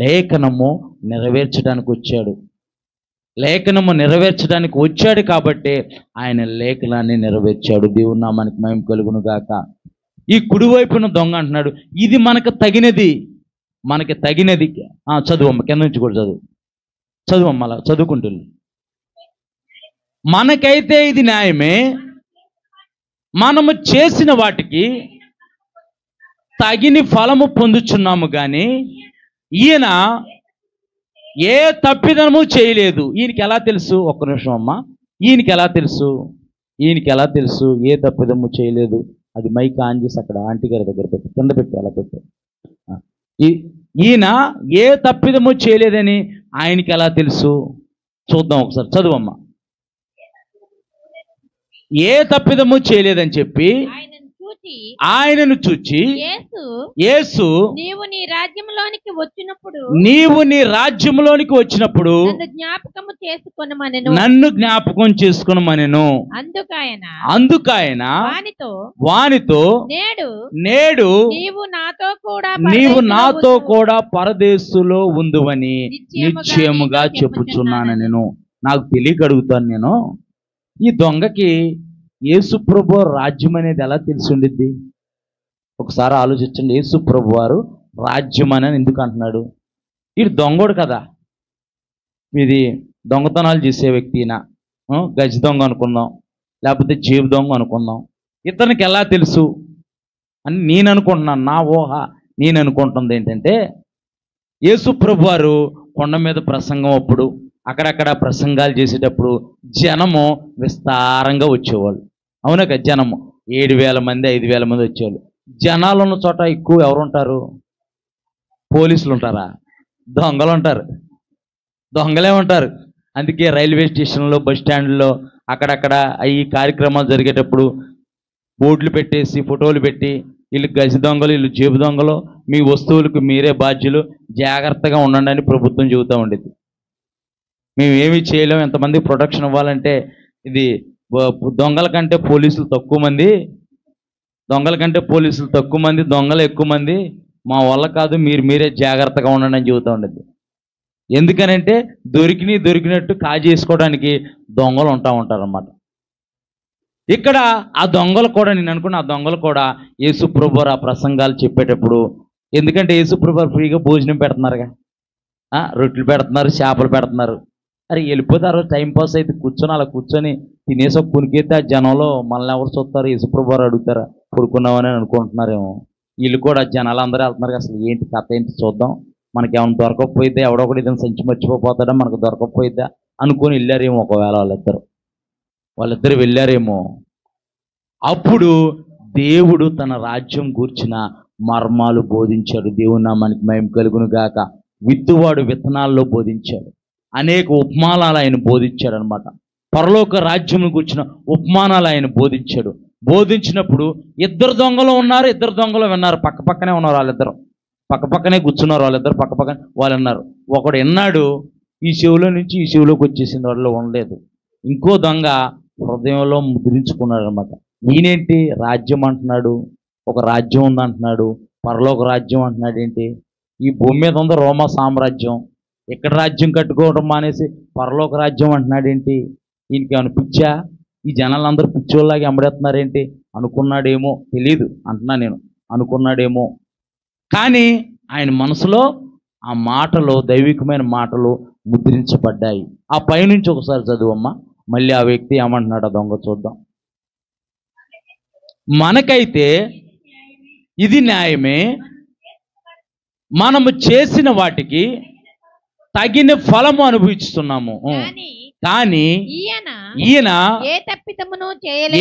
లేఖనము నెరవేర్చడానికి వచ్చాడు. లేఖనము నెరవేర్చడానికి వచ్చాడు కాబట్టి ఆయన లేఖనాన్ని నెరవేర్చాడు. దేవుని నామానికి మహిమ కలుగును గాక. ఈ కుడివైపున దొంగ అంటున్నాడు, ఇది మనకు తగినది, మనకి తగినది. చదువమ్మ, కింద నుంచి కూడా చదువమ్మ, అలా చదువుకుంటుంది. మనకైతే ఇది న్యాయమే, మనము చేసిన వాటికి తగిన ఫలము పొందుచున్నాము, కానీ ఈయన ఏ తప్పిదము చేయలేదు. ఈయనకి ఎలా తెలుసు? ఒక్క నిమిషం అమ్మ, ఈయనకి ఎలా తెలుసు ఏ తప్పిదము చేయలేదు? అది మైక్ ఆన్ చేసి అక్కడ ఆంటీ గారి దగ్గర పెట్టి, కింద పెట్టి, అలా పెట్టి. ఈయన ఏ తప్పిదము చేయలేదని ఆయనకి ఎలా తెలుసు? చూద్దాం ఒకసారి, చదువమ్మా. ఏ తప్పిదము చేయలేదని చెప్పి ఆయనను చూచి యేసు నీవు నీ రాజ్యంలోనికి వచ్చినప్పుడు నన్ను జ్ఞాపకం చేసుకొనమనెను. అందుకాయన వానితో నేడు నీవు నాతో కూడా పరదేశులో ఉందువని నిశ్చయముగా చెప్పుచున్నాను. నేను నాకు తెలియక అడుగుతాను, నేను ఈ దొంగకి యేసు ప్రభు రాజ్యం అనేది ఎలా తెలిసి ఉండిద్ది? ఒకసారి ఆలోచించండి. యేసు ప్రభు వారు రాజ్యం అని ఎందుకు అంటున్నాడు? ఇది దొంగోడు కదా, ఇది దొంగతనాలు చేసే వ్యక్తినా, గజ దొంగ అనుకుందాం, లేకపోతే జేబు దొంగ అనుకుందాం. ఇతనికి ఎలా తెలుసు అని నేను అనుకుంటున్నాను. నా ఊహ నేను అనుకుంటుంది ఏంటంటే, యేసు ప్రభు వారు కొండ మీద ప్రసంగం అప్పుడు, అక్కడక్కడ ప్రసంగాలు చేసేటప్పుడు జనము విస్తారంగా వచ్చేవాళ్ళు. అవునా కదా? జనము 7,000 మంది 5,000 మంది వచ్చేవాళ్ళు. జనాలు ఉన్న చోట ఎక్కువ ఎవరు ఉంటారు? పోలీసులు ఉంటారా? దొంగలు ఉంటారు. దొంగలే ఉంటారు. అందుకే రైల్వే స్టేషన్లో, బస్ స్టాండ్లో అక్కడక్కడ ఈ కార్యక్రమాలు జరిగేటప్పుడు బోర్డులు పెట్టేసి, ఫోటోలు పెట్టి, వీళ్ళు గజ దొంగలు, వీళ్ళు జేబు దొంగలు, మీ వస్తువులకు మీరే బాధ్యులు, జాగ్రత్తగా ఉండండి అని ప్రభుత్వం చెబుతూ ఉండేది. మేము ఏమీ చేయలేము, ఎంతమంది ప్రొటెక్షన్ ఇవ్వాలంటే ఇది దొంగల కంటే పోలీసులు తక్కువ మంది, దొంగలు ఎక్కువ మంది, మా వల్ల కాదు, మీరే జాగ్రత్తగా ఉండండి అని చెబుతూ ఉండేది. ఎందుకనంటే దొరికినట్టు కాజేసుకోవడానికి దొంగలు ఉంటారు అన్నమాట. ఇక్కడ ఆ దొంగలు కూడా, నేను అనుకున్న ఆ దొంగలు కూడా యేసు ప్రభు ఆ ప్రసంగాలు చెప్పేటప్పుడు, ఎందుకంటే యేసు ప్రభు ఫ్రీగా భోజనం పెడుతున్నారుగా, రొట్టెలు పెడుతున్నారు, చేపలు పెడుతున్నారు. అరే వెళ్ళిపోతారు, టైంపాస్ అయితే అలా కూర్చొని తినేసి ఒక కునికైతే ఆ జనంలో మనల్ని ఎవరు చూస్తారు? యేసుప్రభు వారు అడుగుతారా కొడుకున్నామని అనుకుంటున్నారేమో. వీళ్ళు కూడా జనాలు అందరూ వెళ్తున్నారు, అసలు ఏంటి కథ ఏంటి చూద్దాం, మనకి ఏమైనా దొరకకపోయితే ఎవడొకటి ఇదని సంచి మర్చిపోతాడా, మనకు దొరకకపోయిద్దా అనుకొని వెళ్ళారేమో. ఒకవేళ వాళ్ళిద్దరు వెళ్ళారేమో. అప్పుడు దేవుడు తన రాజ్యం గూర్చిన మర్మాలు బోధించాడు. దేవుని నామానికి మహిమ కలుగును గాక. విత్తువాడు విత్తనాల్లో బోధించాడు. అనేక ఉపమానాలు ఆయన బోధించాడు అనమాట. పరలోక రాజ్యం కూర్చున్న ఉపమానాలు ఆయన బోధించాడు. బోధించినప్పుడు ఇద్దరు దొంగలు ఉన్నారు, ఇద్దరు దొంగలు విన్నారు. పక్కనే ఉన్నారు వాళ్ళిద్దరు, పక్కనే కూర్చున్నారు వాళ్ళిద్దరు, పక్కన వాళ్ళు విన్నారు. ఒకడు విన్నాడు, ఈ చెవులో నుంచి ఈ చెవులోకి వచ్చేసింది, వాళ్ళు ఉండలేదు. ఇంకో దొంగ హృదయంలో ముద్రించుకున్నాడు అనమాట. ఈయనేంటి రాజ్యం అంటున్నాడు, ఒక రాజ్యం ఉందంటున్నాడు, పరలోక రాజ్యం అంటున్నాడు. ఏంటి ఈ భూమి మీద ఉందో రోమా సామ్రాజ్యం, ఇక్కడ రాజ్యం కట్టుకోవడం మానేసి పరలోక రాజ్యం అంటున్నాడు. ఏంటి ఈయనకి ఏమైనా పిచ్చా? ఈ జనాలందరూ పిచ్చోళ్ళలాగా ఎంబడేస్తున్నారేంటి అనుకున్నాడేమో, తెలీదు అంటున్నా నేను, అనుకున్నాడేమో. కానీ ఆయన మనసులో ఆ మాటలు, దైవికమైన మాటలు ముద్రించబడ్డాయి. ఆ పైనుంచి ఒకసారి చదువమ్మా, మళ్ళీ ఆ వ్యక్తి ఏమంటున్నాడు ఆ దొంగ చూద్దాం. మనకైతే ఇది న్యాయమే, మనము చేసిన వాటికి తగిన ఫలము అనుభవిస్తున్నాము, కానీ ఈయన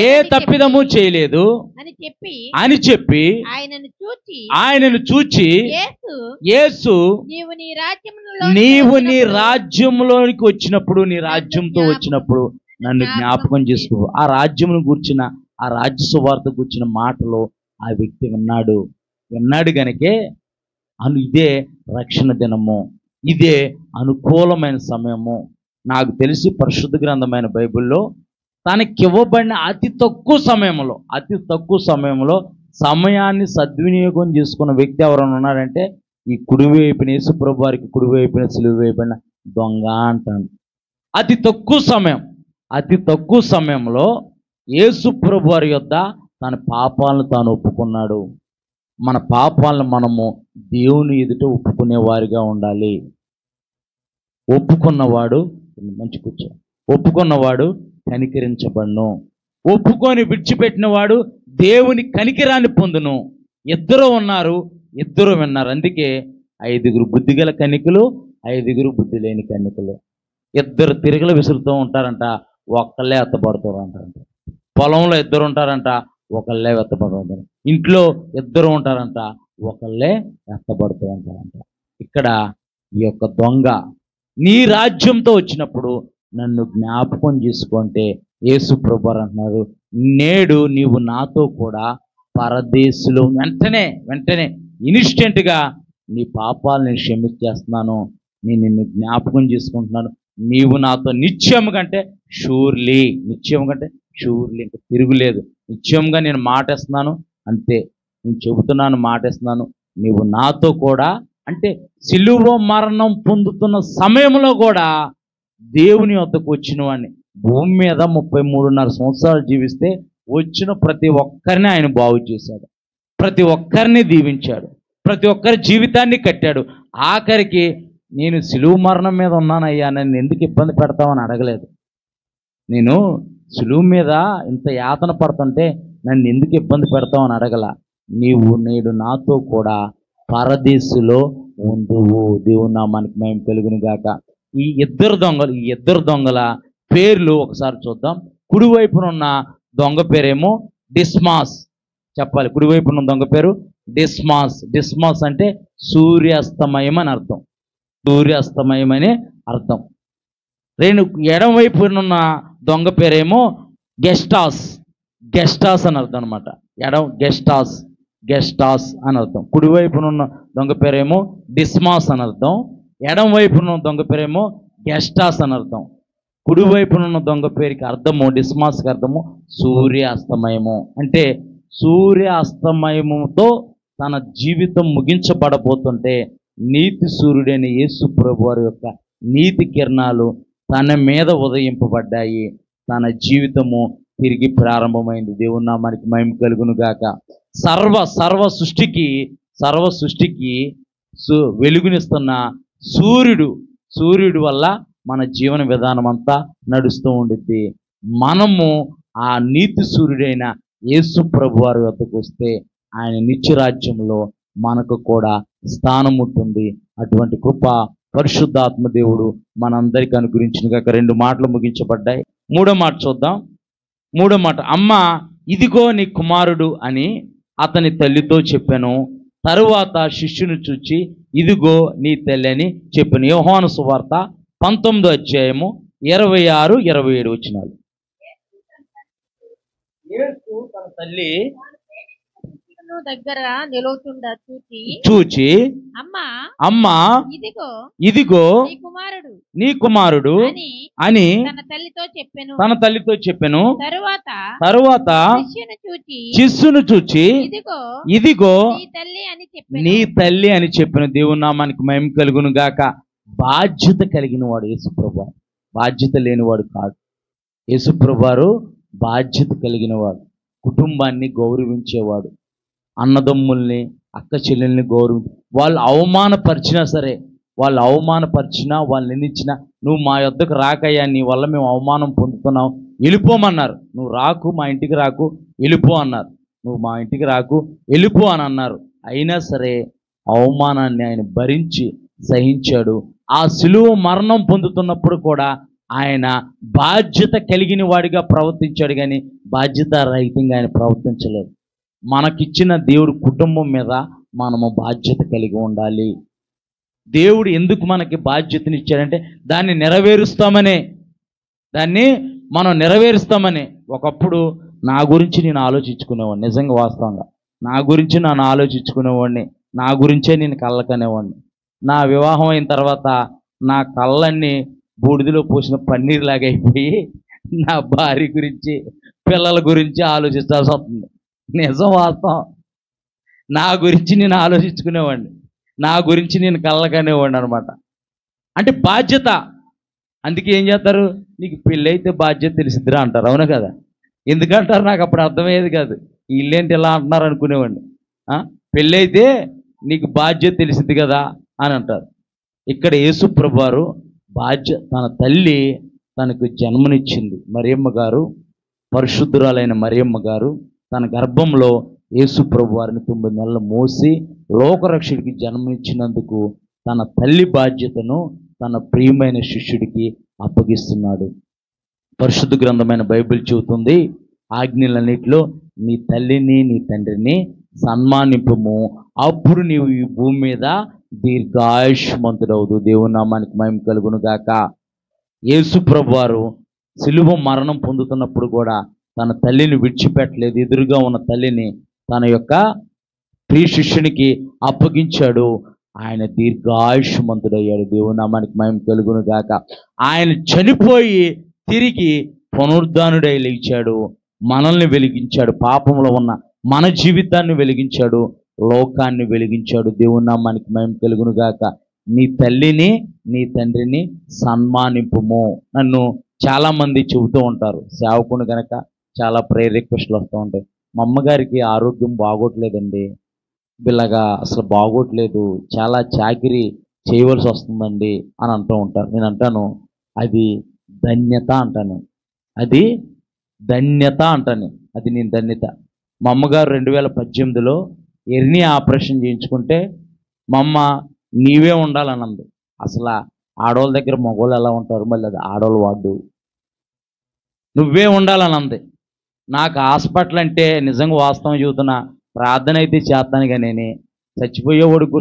ఏ తప్పిదము చేయలేదు అని చెప్పి ఆయనను చూచి యేసు నీవు నీ రాజ్యంలోనికి వచ్చినప్పుడు, నీ రాజ్యంతో వచ్చినప్పుడు నన్ను జ్ఞాపకం చేసుకో. ఆ రాజ్యమును గూర్చిన, ఆ రాజ్య సువార్త గూర్చిన మాటలు ఆ వ్యక్తి విన్నాడు గనకే ఇదే రక్షణ దినము, ఇదే అనుకూలమైన సమయము. నాకు తెలిసి పరిశుద్ధ గ్రంథమైన బైబిల్లో తనకివ్వబడిన అతి తక్కువ సమయంలో సమయాన్ని సద్వినియోగం చేసుకున్న వ్యక్తి ఎవరైనా ఉన్నారంటే ఈ కుడివైపున యేసు ప్రభు వారికి కుడివైపున సిలువ వేయబడిన దొంగ అంటాను. అతి తక్కువ సమయంలో యేసు ప్రభు వారి యొద్ద తన పాపాలను తాను ఒప్పుకున్నాడు. మన పాపాలను మనము దేవుని ఎదుట ఒప్పుకునేవారిగా ఉండాలి. ఒప్పుకున్నవాడు మంచి కూర్చో ఒప్పుకున్నవాడు కనికరించబడును. ఒప్పుకొని విడిచిపెట్టినవాడు దేవుని కనికరాన్ని పొందును. ఇద్దరు ఉన్నారు, ఇద్దరు విన్నారు. అందుకే 5 బుద్ధిగల కన్యకలు, 5 బుద్ధి లేని కన్యకలు. ఇద్దరు తిరగలు విసురుతూ ఉంటారంట, ఒక్కళ్ళే ఎత్తబడుతూ ఉంటారంట. పొలంలో ఇద్దరు ఉంటారంట, ఒకళ్ళే ఎత్తబడుతుంటారు. ఇంట్లో ఇద్దరు ఉంటారంట, ఒకళ్ళే ఎత్తబడుతూ ఉంటారంట. ఇక్కడ ఈ యొక్క దొంగ నీ రాజ్యంతో వచ్చినప్పుడు నన్ను జ్ఞాపకం చేసుకుంటే యేసు ప్రభువారు అంటున్నారు, నేడు నీవు నాతో కూడా పరదేశులు. వెంటనే ఇన్స్టెంట్గా నీ పాపాలు నేను క్షమించేస్తున్నాను, నేను నిన్ను జ్ఞాపకం చేసుకుంటున్నాను, నీవు నాతో నిత్యముగా అంటే షూర్లీ, నిత్యముగా అంటే షూర్లీ, ఇంకా తిరుగులేదు, నిత్యంగా నేను మాటేస్తున్నాను, అంతే నేను చెబుతున్నాను, మాటేస్తున్నాను, నీవు నాతో కూడా. అంటే సిలువ మరణం పొందుతున్న సమయంలో కూడా దేవుని వద్దకు వచ్చిన వాడిని, భూమి మీద 33.5 సంవత్సరాలు జీవిస్తే వచ్చిన ప్రతి ఒక్కరిని ఆయన బాగు చేశాడు, ప్రతి ఒక్కరిని దీవించాడు, ప్రతి ఒక్కరి జీవితాన్ని కట్టాడు. ఆఖరికి నేను సిలువ మరణం మీద ఉన్నానయ్యా, నన్ను ఎందుకు ఇబ్బంది పెడతావని అడగలేదు. నేను సిలువ మీద ఇంత యాతన పడుతుంటే నన్ను ఎందుకు ఇబ్బంది పెడతావని అడగల. నీవు నేడు నాతో కూడా పరదేశులో ఉండువు. దేవుని నామానికి మహిమ కలుగును గాక. ఈ ఇద్దరు దొంగల పేర్లు ఒకసారి చూద్దాం. కుడివైపున ఉన్న దొంగ పేరేమో డిస్మాస్. చెప్పాలి, కుడివైపున దొంగ పేరు డిస్మాస్. డిస్మాస్ అంటే సూర్యాస్తమయం అని అర్థం, సూర్యాస్తమయం అనే అర్థం. ఎడం వైపున ఉన్న దొంగ పేరేమో గెస్టాస్. గెస్టాస్ అని అర్థం అనమాట. ఎడం గెస్టాస్ అని అర్థం. కుడివైపున ఉన్న దొంగ పేరేమో డిస్మాస్ అని అర్థం. ఎడం వైపున ఉన్న దొంగ పేరేమో గెస్టాస్ అని అర్థం. కుడివైపున ఉన్న దొంగ పేరుకి అర్థము, డిస్మాస్కి అర్థము సూర్యాస్తమయము. అంటే సూర్యాస్తమయముతో తన జీవితం ముగించబడబోతుంటే నీతి సూర్యుడైన యేసు ప్రభువారి యొక్క నీతి కిరణాలు తన మీద ఉదయింపబడ్డాయి. తన జీవితము తిరిగి ప్రారంభమైంది. దేవుని నామానికి మహిమ కలుగును గాక. సర్వ సృష్టికి వెలుగునిస్తున్న సూర్యుడు వల్ల మన జీవన విధానం అంతా నడుస్తూ ఉండిద్ది. మనము ఆ నీతి సూర్యుడైన యేసు ప్రభువారి వద్దకు వస్తే ఆయన నిత్యరాజ్యంలో మనకు కూడా స్థానం ఉంటుంది. అటువంటి కృప పరిశుద్ధాత్మ దేవుడు మనందరికీ అనుగ్రహించిన గాక. 2 మాటలు ముగించబడ్డాయి. 3వ మాట చూద్దాం. 3వ మాట, అమ్మ ఇదిగో నీ కుమారుడు అని అతని తల్లితో చెప్పాను. తరువాత శిష్యుని చూచి ఇదిగో నీ తల్లి అని చెప్పాను. యోహాను సువార్త 19వ అధ్యాయము 26, 27 వచనాలు. యేసు తన తల్లి దగ్గర నిలువుతుండ చూచి అమ్మా ఇదిగో నీ కుమారుడు అని తన తల్లితో చెప్పెను. తరువాత శిష్యును చూచి ఇదిగో నీ తల్లి అని చెప్పిన. దేవుని నామానికి మహిమ కలుగును గాక. బాధ్యత కలిగిన వాడు యేసుప్రభువు, బాధ్యత లేనివాడు కాదు. యేసుప్రభువారు బాధ్యత కలిగిన వాడు, కుటుంబాన్ని గౌరవించేవాడు, అన్నదమ్ముల్ని అక్క చెల్లెల్ని గౌరవించి, వాళ్ళు అవమానపరిచినా సరే, వాళ్ళు అవమానపరిచినా వాళ్ళని నిందించినా నువ్వు మా యొద్దకు రాకయ్యా, నీ వల్ల మేము అవమానం పొందుతున్నావు, వెళ్ళిపోమన్నారు. నువ్వు రాకు, మా ఇంటికి రాకు, వెళ్ళిపో అన్నారు. నువ్వు మా ఇంటికి రాకు, వెళ్ళిపో అని అన్నారు. అయినా సరే అవమానాన్ని ఆయన భరించి సహించాడు. ఆ సిలువ మరణం పొందుతున్నప్పుడు కూడా ఆయన బాధ్యత కలిగిన వాడిగా ప్రవర్తించాడు, కానీ బాధ్యత రహితంగా ఆయన ప్రవర్తించలేదు. మనకిచ్చిన దేవుడు కుటుంబం మీద మనము బాధ్యత కలిగి ఉండాలి. దేవుడు ఎందుకు మనకి బాధ్యతనిచ్చాడంటే దాన్ని మనం నెరవేరుస్తామని. ఒకప్పుడు నా గురించి నేను ఆలోచించుకునేవాడిని, నిజంగా వాస్తవంగా నా గురించి నేను ఆలోచించుకునేవాడిని, నా గురించే నేను కళ్ళకనేవాడిని. నా వివాహం అయిన తర్వాత నా కళ్ళన్నీ బూడిదలో పోసిన పన్నీరులాగా అయిపోయి నా భార్య గురించి, పిల్లల గురించి ఆలోచించాల్సి వస్తుంది. నిజం, వాస్తవం. నా గురించి నేను ఆలోచించుకునేవాడిని, నా గురించి నేను కళ్ళకనేవాడిని అనమాట. అంటే బాధ్యత. అందుకే ఏం చేస్తారు, నీకు పెళ్ళి అయితే బాధ్యత తెలిసిద్దిరా అంటారు. అవునా కదా? ఎందుకంటారు నాకు అప్పుడు అర్థమయ్యేది కాదు. వీళ్ళేంటి ఇలా అంటున్నారు అనుకునేవాడిని. పెళ్ళైతే నీకు బాధ్యత తెలిసింది కదా అని అంటారు. ఇక్కడ యేసు ప్రభువారు తన తల్లి తనకు జన్మనిచ్చింది. మరియమ్మ గారు, పరిశుద్ధురాలైన మరియమ్మ గారు తన గర్భంలో యేసు ప్రభువారిని 9 నెలలు మోసి లోకరక్షకుడికి జన్మనిచ్చినందుకు తన తల్లి బాధ్యతను తన ప్రియమైన శిష్యుడికి అప్పగిస్తున్నాడు. పరిశుద్ధ గ్రంథమైన బైబిల్ చెబుతుంది, ఆజ్ఞలన్నిటిలో నీ తల్లిని నీ తండ్రిని సన్మానింపుము, అప్పుడు నీవు ఈ భూమి మీద దీర్ఘాయుష్మంతుడవుదు. దేవుని నామానికి మహిమ కలుగును గాక. యేసు ప్రభువారు సిలువ మరణం పొందుతున్నప్పుడు కూడా తన తల్లిని విడిచిపెట్టలేదు. ఎదురుగా ఉన్న తల్లిని తన యొక్క ప్రియ శిష్యునికి అప్పగించాడు. ఆయన దీర్ఘాయుష్మంతుడయ్యాడు. దేవుని నామానికి మహిమ కలుగును గాక. ఆయన చనిపోయి తిరిగి పునరుద్ధానుడై లేచాడు. మనల్ని వెలిగించాడు. పాపంలో ఉన్న మన జీవితాన్ని వెలిగించాడు. లోకాన్ని వెలిగించాడు. దేవుని నామానికి మహిమ కలుగును గాక. నీ తల్లిని నీ తండ్రిని సన్మానింపుము. నన్ను చాలామంది చెబుతూ ఉంటారు, సేవకుని కనుక చాలా ప్రేయర్ రిక్వెస్ట్లు వస్తూ ఉంటాయి. మా అమ్మగారికి ఆరోగ్యం బాగోట్లేదండి, ఇలాగా అసలు బాగోట్లేదు, చాలా చాకిరీ చేయవలసి వస్తుందండి అని అంటూ ఉంటారు. నేను అంటాను, అది ధన్యత అంటాను. అది ధన్యత అంటాను. అది నేను ధన్యత. మా అమ్మగారు 2018లో ఎర్నీ ఆపరేషన్ చేయించుకుంటే మా అమ్మ నీవే ఉండాలని అంది. అసలు ఆడవాళ్ళ దగ్గర మగవాళ్ళు ఎలా ఉంటారు, మళ్ళీ అది ఆడవాళ్ళు వాడు, నువ్వే ఉండాలని అంది. నాకు హాస్పిటల్ అంటే నిజంగా వాస్తవం చెబుతున్నా, ప్రార్థన అయితే చేస్తాను కానీ చచ్చిపోయినోడికి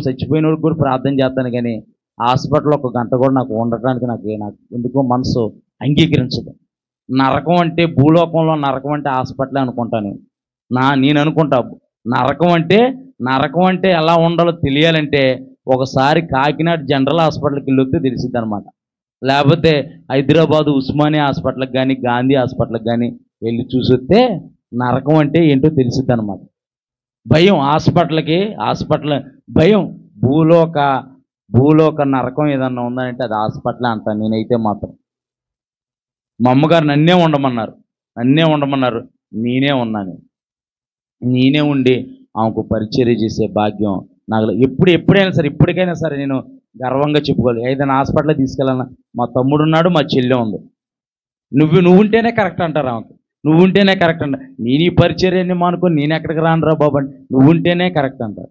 కూడా ప్రార్థన చేస్తాను కానీ హాస్పిటల్ 1 గంట కూడా నాకు ఉండటానికి నాకు ఎందుకో మనసు అంగీకరించదు. నరకం అంటే భూలోకంలో నరకం అంటే హాస్పిటలే అనుకుంటాను. నేను అనుకుంటా నరకం అంటే ఎలా ఉండాలో తెలియాలంటే ఒకసారి కాకినాడ జనరల్ హాస్పిటల్కి వెళ్ళొస్తే తెలిసిద్ది అనమాట. లేకపోతే హైదరాబాదు ఉస్మానియా హాస్పిటల్కి కానీ గాంధీ హాస్పిటల్కి కానీ వెళ్ళి చూసొస్తే నరకం అంటే ఏంటో తెలిసిద్ది అనమాట. భయం, హాస్పిటల్ భయం. భూలోక నరకం ఏదన్నా ఉందంటే అది హాస్పిటలే అంటాను నేనైతే మాత్రం. మా అమ్మగారు నన్నే ఉండమన్నారు. నేనే ఉండి ఆమెకు పరిచర్య చేసే భాగ్యం నాకు ఎప్పటికైనా సరే నేను గర్వంగా చెప్పుకోవాలి. ఏదైనా హాస్పిటల్ తీసుకెళ్ళాలన్నా మా తమ్ముడు ఉన్నాడు, మా చెల్లె ఉంది. నువ్వు ఉంటేనే కరెక్ట్ అంటారు ఆమెకు. నువ్వు ఉంటేనే కరెక్ట్ అంటారు. నేను ఈ పరిచర్యని మానుకొని నేను ఎక్కడికి రానురా బాబు అంటే నువ్వు ఉంటేనే కరెక్ట్ అంటారు.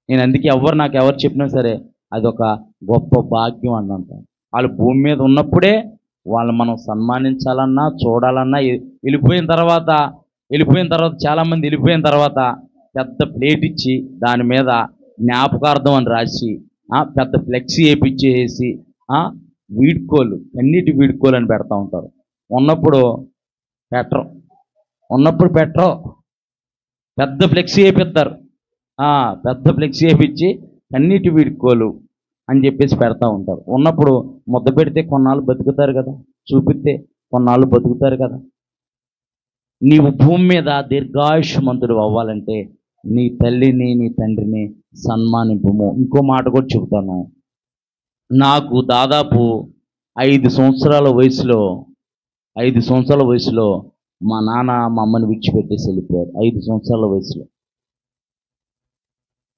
నేను అందుకే నాకు ఎవరు చెప్పినా సరే అదొక గొప్ప భాగ్యం అని అంటాను. వాళ్ళు భూమి మీద ఉన్నప్పుడే వాళ్ళు మనం సన్మానించాలన్నా చూడాలన్నా వెళ్ళిపోయిన తర్వాత చాలామంది వెళ్ళిపోయిన తర్వాత పెద్ద ప్లేట్ ఇచ్చి దాని మీద జ్ఞాపకార్థం అని రాసి పెద్ద ఫ్లెక్సీ వేయించేసి వీడ్కోలు, కన్నీటి వీడ్కోలు అని పెడతా ఉంటారు. ఉన్నప్పుడు పెట్టరు, పెద్ద ఫ్లెక్సీ వేయిస్తారు. పెద్ద ఫ్లెక్సీ వేయించి కన్నీటి వీడ్కోలు అని చెప్పేసి పెడతా ఉంటారు. ఉన్నప్పుడు ముద్ద పెడితే కొన్నాళ్ళు బతుకుతారు కదా, చూపిస్తే కొన్నాళ్ళు బతుకుతారు కదా. నీవు భూమి మీద దీర్ఘాయుష్మంతుడు అవ్వాలంటే నీ తల్లిని నీ తండ్రిని సన్మానింపుము. ఇంకో మాట కూడా చెబుతాను. నాకు దాదాపు 5 సంవత్సరాల వయసులో మా నాన్న మా అమ్మని విడిచిపెట్టేసి వెళ్ళిపోయారు. 5 సంవత్సరాల వయసులో.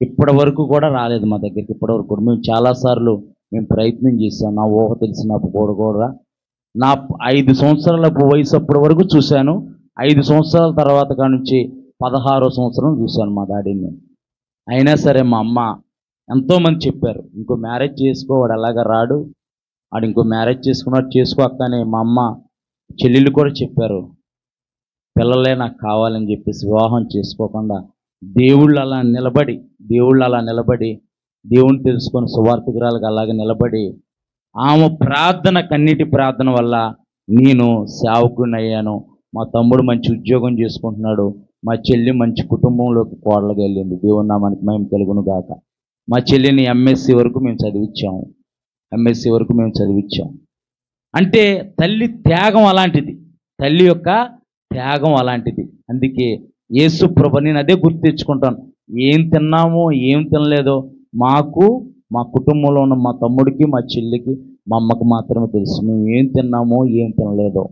ఇప్పటి వరకు కూడా రాలేదు మా దగ్గరికి. ఇప్పటివరకు కూడా మేము చాలాసార్లు ప్రయత్నం చేశాం. నా ఊహ తెలిసినప్పుడు కూడా నా 5 సంవత్సరాల వయసు అప్పటి వరకు చూశాను. 5 సంవత్సరాల తర్వాత కాడ నుంచి 16వ సంవత్సరం చూశాను మా డాడీని. అయినా సరే మా అమ్మ ఎంతోమంది చెప్పారు, ఇంకో మ్యారేజ్ చేసుకో, వాడు ఎలాగ రాడు, వాడు ఇంకో మ్యారేజ్ చేసుకున్నాడు, చేసుకో అక్కనే. మా అమ్మ చెల్లెళ్ళు కూడా చెప్పారు, పిల్లలే నాకు కావాలని చెప్పేసి వివాహం చేసుకోకుండా దేవుళ్ళు అలా నిలబడి దేవుని తెలుసుకొని సువార్థికురాలుగా అలాగే నిలబడి ఆమె ప్రార్థన, కన్నీటి ప్రార్థన వల్ల నేను సేవకుని అయ్యాను. మా తమ్ముడు మంచి ఉద్యోగం చేసుకుంటున్నాడు. మా చెల్లి మంచి కుటుంబంలోకి కోడలుగా వెళ్ళింది. దేవుని నామానికి మహిమ కలుగును గాక. మా చెల్లిని ఎంఎస్సి వరకు మేము చదివించాం. అంటే తల్లి త్యాగం అలాంటిది, తల్లి యొక్క త్యాగం అలాంటిది. అందుకే యేసు ప్రభు, నేను అదే గుర్తు తెచ్చుకుంటాను. ఏం తిన్నామో ఏం తినలేదో మాకు, మా కుటుంబంలో ఉన్న మా తమ్ముడికి, మా చెల్లికి, మా అమ్మకు మాత్రమే తెలుసు మేము ఏం తిన్నామో ఏం తినలేదో.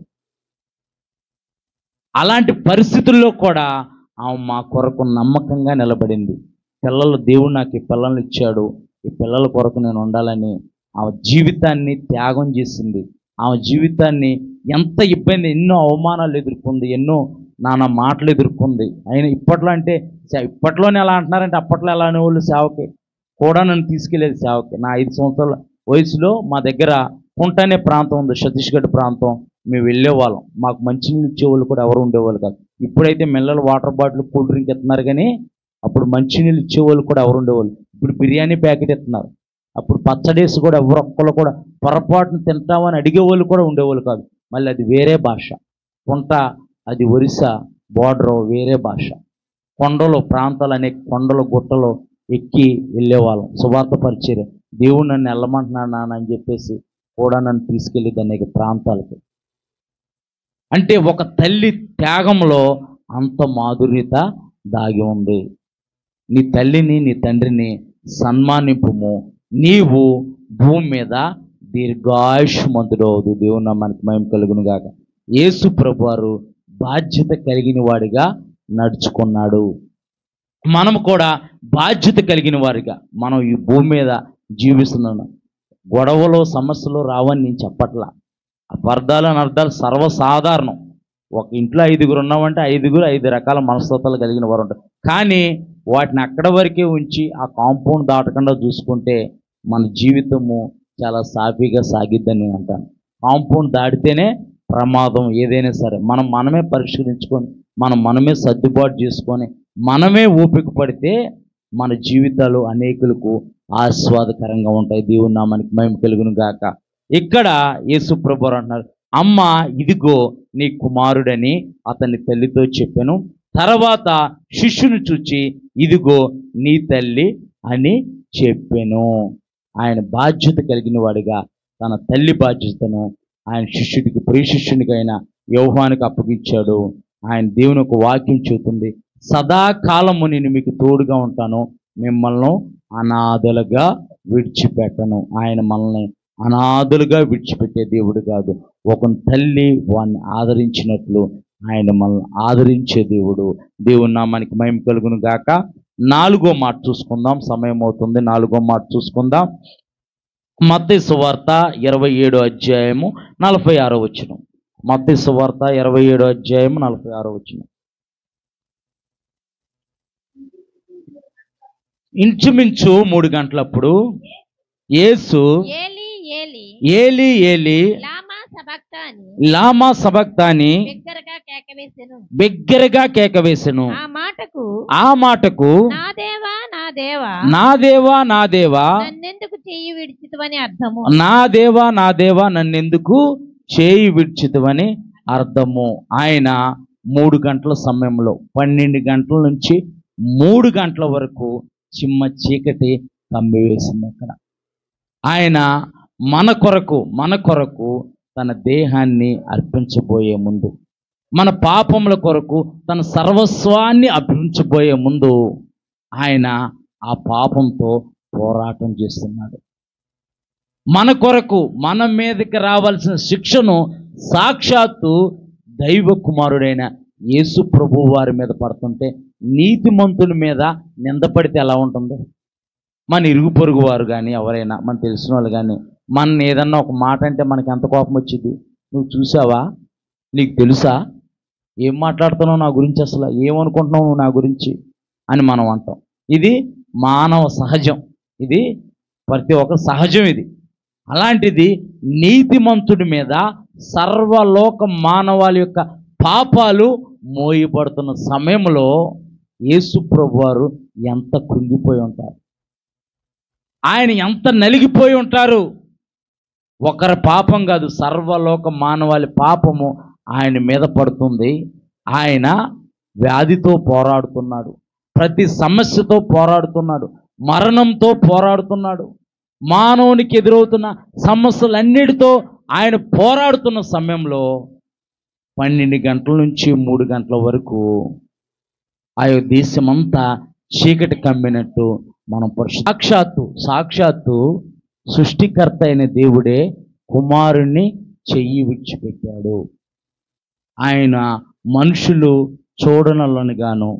అలాంటి పరిస్థితుల్లో కూడా ఆమె మా కొరకు నమ్మకంగా నిలబడింది. పిల్లలు, దేవుడు నాకు ఈ పిల్లల్ని ఇచ్చాడు, ఈ పిల్లల కొరకు నేను ఉండాలని ఆమె జీవితాన్ని త్యాగం చేసింది. ఆమె జీవితాన్ని ఎంత ఇబ్బంది, ఎన్నో అవమానాలు ఎదుర్కొంది, ఎన్నో నానా మాటలు ఎదుర్కొంది. అయినా ఇప్పట్లో అంటే ఇప్పట్లోనే ఎలా అంటున్నారంటే అప్పట్లో ఎలా అనేవాళ్ళు సేవకి కూడా నన్ను తీసుకెళ్ళేది సేవకి. నా 5 సంవత్సరాల వయసులో మా దగ్గర కుంట అనే ప్రాంతం ఉంది, ఛత్తీస్గఢ్ ప్రాంతం. మేము వెళ్ళేవాళ్ళం. మాకు మంచినీళ్ళు ఇచ్చేవాళ్ళు కూడా ఎవరు ఉండేవాళ్ళు కాదు. ఇప్పుడైతే మిల్లలు వాటర్ బాటిల్ కూల్ డ్రింక్ ఇస్తున్నారు, కానీ అప్పుడు మంచినీళ్ళు ఇచ్చేవాళ్ళు కూడా ఎవరు ఉండేవాళ్ళు. ఇప్పుడు బిర్యానీ ప్యాకెట్ ఇస్తున్నారు. అప్పుడు పచ్చడేసి కూడా ఎవరు ఒక్కళ్ళు కూడా పొరపాటును తింటామని అడిగేవాళ్ళు కూడా ఉండేవాళ్ళు కాదు. మళ్ళీ అది వేరే భాష. కుంట అది ఒరిస్సా బోర్డర్, వేరే భాష. కొండలు ప్రాంతాలు, అనేక కొండలు గుట్టలు ఎక్కి వెళ్ళేవాళ్ళం. సువార్త పరిచర్య, దేవుడు నన్ను వెళ్ళమంటున్నాడు నాన్న అని చెప్పేసి కూడా నన్ను తీసుకెళ్ళేది అనేక ప్రాంతాలకి. అంటే ఒక తల్లి త్యాగంలో అంత మాధుర్యత దాగి ఉంది. నీ తల్లిని నీ తండ్రిని సన్మానింపుము, నీవు భూమి మీద దీర్ఘాయుష్మంతుడవదు. దేవుని నామానికి మహిమ కలుగును గాక. యేసు ప్రభువారు బాధ్యత కలిగిన వాడిగా నడుచుకున్నాడు. మనము కూడా బాధ్యత కలిగిన వారిగా మనం ఈ భూమి మీద జీవిస్తున్నాం. గొడవలు సమస్యలు రావని నేను చెప్పట్లా. అపార్థాలు అనర్థాలు సర్వసాధారణం. ఒక ఇంట్లో 5గురు ఉన్నామంటే 5 రకాల మనస్తత్వాలు కలిగిన వారు ఉంటారు. కానీ వాటిని అక్కడ వరకే ఉంచి ఆ కాంపౌండ్ దాటకుండా చూసుకుంటే మన జీవితము చాలా సాఫీగా సాగిద్దని నేను అంటాను. కాంపౌండ్ దాటితేనే ప్రమాదం ఏదైనా సరే. మనమే పరిష్కరించుకొని మనమే సర్దుబాటు చేసుకొని మనమే ఓపిక పడితే మన జీవితాలు అనేకులకు ఆస్వాదకరంగా ఉంటాయి. దేవుని నామానికి మహిమ కలుగును గాక. ఇక్కడ యేసు ప్రభువారు అంటున్నారు, అమ్మ ఇదిగో నీ కుమారుడని అతని తల్లితో చెప్పాను. తర్వాత శిష్యుని చూచి ఇదిగో నీ తల్లి అని చెప్పాను. ఆయన బాధ్యత కలిగిన వాడిగా తన తల్లి బాధ్యతను ఆయన శిష్యుడికి, ప్రియ శిష్యునికైన యోహానుకు అప్పగించాడు. ఆయన దేవుని ఒక వాక్యం చెబుతుంది, సదాకాలము నేను మీకు తోడుగా ఉంటాను, మిమ్మల్ని అనాథలుగా విడిచిపెట్టను. ఆయన మనల్ని అనాథలుగా విడిచిపెట్టే దేవుడు కాదు. ఒక తల్లి వాడిని ఆదరించినట్లు ఆయన మనల్ని ఆదరించే దేవుడు. దేవుని నామానికి మహిమ కలుగును గాక. 4వ మాట చూసుకుందాం, సమయం అవుతుంది. 4వ మాట చూసుకుందాం. మత్తయి సువార్త 27వ అధ్యాయము 46వ వచనం. మత్తయి సువార్త 27వ అధ్యాయము 46వ వచనం. ఇంచుమించు 3 గంటలప్పుడు యేసు ఏలి ఏలి లామా సబక్తాని బిగ్గరగా కేకవేసెను. ఆ మాటకు నా దేవా నా దేవా నన్నెందుకు చేయి విడిచితివని అర్థము. నా దేవా నా దేవా నన్నెందుకు చేయి విడిచితివని అర్థము. ఆయన 3 గంటల సమయంలో 12 గంటల నుంచి 3 గంటల వరకు చిమ్మ చీకటి కమ్మివేసింది. అక్కడ ఆయన మన కొరకు తన దేహాన్ని అర్పించబోయే ముందు, మన పాపముల కొరకు తన సర్వస్వాన్ని అర్పించబోయే ముందు ఆయన ఆ పాపంతో పోరాటం చేస్తున్నాడు. మన కొరకు మన మీదకి రావాల్సిన శిక్షను సాక్షాత్తు దైవ కుమారుడైన యేసు ప్రభువు వారి మీద పడుతుంటే, నీతిమంతుల మీద నిందపడితే ఎలా ఉంటుంది? మన ఇరుగు పొరుగు వారు కానీ ఎవరైనా మన తెలిసిన వాళ్ళు కానీ మన ఏదన్నా ఒక మాట అంటే మనకి ఎంత కోపం వచ్చింది. నువ్వు చూసావా, నీకు తెలుసా, ఏం మాట్లాడుతున్నావు నా గురించి, అసలు ఏమనుకుంటున్నావు నువ్వు నా గురించి అని మనం అంటాం. ఇది మానవ సహజం, ఇది ప్రతి ఒక్క సహజం ఇది. అలాంటిది నీతిమంతుడి మీద సర్వలోక మానవాళి యొక్క పాపాలు మోయబడుతున్న సమయంలో యేసు ప్రభువారు ఎంత కృంగిపోయి ఉంటారు, ఆయన ఎంత నలిగిపోయి ఉంటారు. ఒకరి పాపం కాదు, సర్వలోక మానవాళి పాపము ఆయన మీద పడుతుంది. ఆయన వ్యాధితో పోరాడుతున్నాడు, ప్రతి సమస్యతో పోరాడుతున్నాడు, మరణంతో పోరాడుతున్నాడు, మానవునికి ఎదురవుతున్న సమస్యలన్నిటితో ఆయన పోరాడుతున్న సమయంలో 12 గంటల నుంచి 3 గంటల వరకు ఆ దేశమంతా చీకటి కమ్మినట్టు మనం సాక్షాత్తు సృష్టికర్త అయిన దేవుడే కుమారుణ్ణి చెయ్యి విడిచిపెట్టాడు. ఆయన మనుషులు చూడనల్లని గాను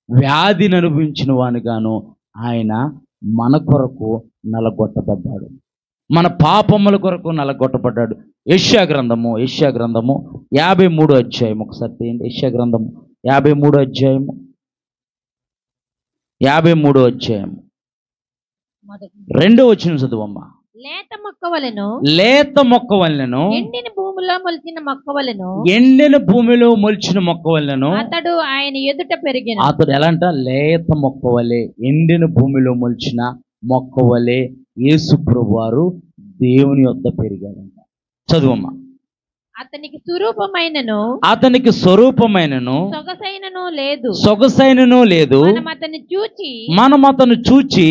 వ్యాధిని అనుభవించిన వాని గాను ఆయన మన కొరకు నలగొట్టబడ్డాడు, మన పాపముల కొరకు నలగొట్టబడ్డాడు. యెషయా గ్రంథము 53వ అధ్యాయం ఒకసారి తీయండి. యెషయా గ్రంథము 53వ అధ్యాయము 53వ అధ్యాయం మొదటి 2వ వచనం చదువమ్మా. లేత మొక్కవలెను లేత మొక్క వలెను, ఎండిన భూమిలో మొలిచిన మొక్కవలెను ఎండిన భూమిలో మొలిచిన మొక్క వలెను అతడు ఆయన ఎదుట పెరిగిన. అతడు ఎలా అంట? లేత మొక్క వలె, ఎండిన భూమిలో మొలిచిన మొక్క వలె యేసు ప్రభువారు దేవుని యొద్ద పెరిగాడంట. చదువమ్మా. అతనికి స్వరూపమైనను అతనికి స్వరూపమైనను సొగసైనను లేదు. లేదు. మనం అతను చూచి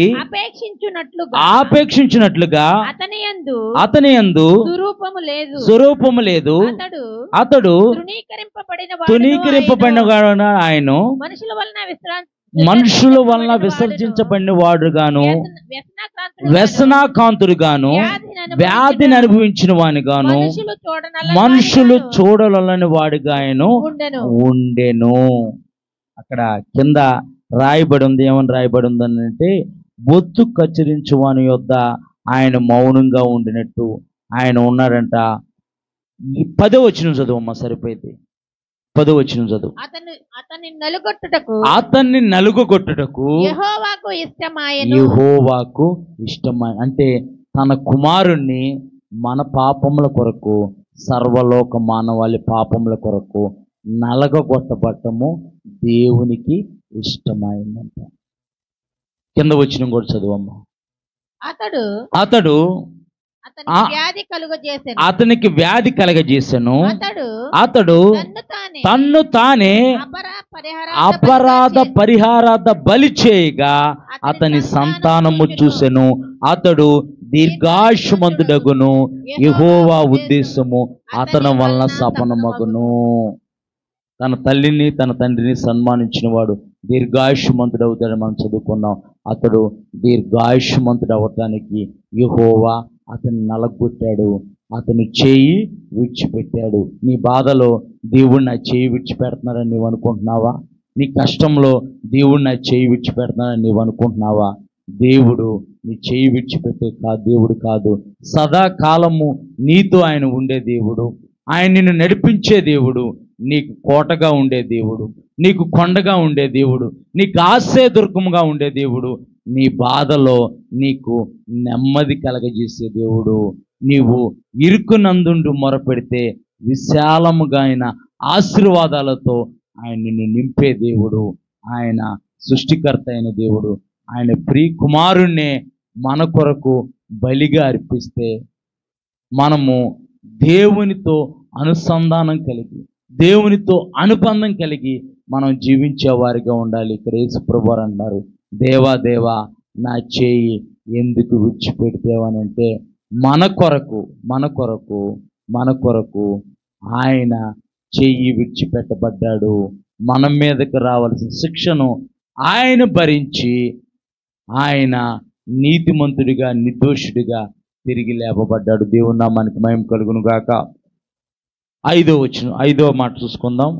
ఆపేక్షించినట్లుగా అతని యందు స్వరూపము లేదు. అతడు తృణీకరింపబడిన ఆయన మనుషుల వలన విసర్జించబడిన వాడుగాను వ్యసనాకాంతుడుగాను వ్యాధిని అనుభవించిన వానిగాను మనుషులు చూడలని వాడిగా ఆయన ఉండెను. అక్కడ కింద రాయబడి ఉంది, ఏమని రాయబడి ఉంది అంటే, బొత్తు కత్తిరించు వాని యొద్ద ఆయన మౌనంగా ఉండినట్టు ఆయన ఉన్నాడంట. 10వ వచనం చదువమ్మా, సరిపోయింది. 10వ వచనం చదువు. అతన్ని నలుగొట్టుటకు యెహోవాకు ఇష్టమైన అంటే తన కుమారుణ్ణి మన పాపముల కొరకు, సర్వలోక మానవాళి పాపముల కొరకు నలగొట్టబట్టము దేవునికి ఇష్టమైందంట. కింద వచనం కూడా చదువమ్మా. అతడు అతనికి వ్యాధి కలుగజేసెను. అతడు తన్ను తానే అపరాధ పరిహారార్థ బలి చేయగా అతని సంతానము చూసెను. అతడు దీర్ఘాయుష్మంతుడగును. యెహోవా ఉద్దేశము అతని వలన సఫలమగును. తన తల్లిని తన తండ్రిని సన్మానించిన వాడు దీర్ఘాయుష్మంతుడవుతాడని మనం చదువుకున్నాం. అతడు దీర్ఘాయుష్మంతుడు అవటానికి యెహోవా అతన్ని నలగొట్టాడు, అతను చేయి విడిచిపెట్టాడు. నీ బాధలో దేవుడు నా చేయి విడిచిపెడుతున్నాడని నీవు అనుకుంటున్నావా? నీ కష్టంలో దేవుడు నా చేయి విడిచిపెడుతున్నాడని నీవు అనుకుంటున్నావా? దేవుడు నీ చేయి విడిచిపెట్టే దేవుడు కాదు. సదాకాలము నీతో ఆయన ఉండే దేవుడు, ఆయన నిన్ను నడిపించే దేవుడు, నీకు కోటగా ఉండే దేవుడు, నీకు కొండగా ఉండే దేవుడు, నీకు ఆశ్రయదుర్గముగా ఉండే దేవుడు, నీ బాధలో నీకు నెమ్మది కలగజేసే దేవుడు. నీవు ఇరుకునందుండు మొరపెడితే విశాలముగా ఆయన ఆశీర్వాదాలతో ఆయన నిన్ను నింపే దేవుడు. ఆయన సృష్టికర్త అయిన దేవుడు. ఆయన ప్రియ కుమారుణ్ణే మన కొరకు బలిగా అర్పిస్తే మనము దేవునితో అనుసంధానం కలిగి, దేవునితో అనుబంధం కలిగి మనం జీవించే వారిగా ఉండాలి. ఇక్కడ యేసు ప్రభువారు అన్నారు, దేవా దేవా నా చేయి ఎందుకు విడిచిపెడితేవనంటే మన కొరకు ఆయన చెయ్యి విడిచిపెట్టబడ్డాడు. మన మీదకి రావాల్సిన శిక్షను ఆయన భరించి ఆయన నీతిమంతుడిగా నిర్దోషుడిగా తిరిగి లేపబడ్డాడు. దేవుని నామానికి మహిమ కలుగును గాక. 5వ వచనం, 5వ మాట చూసుకుందాం.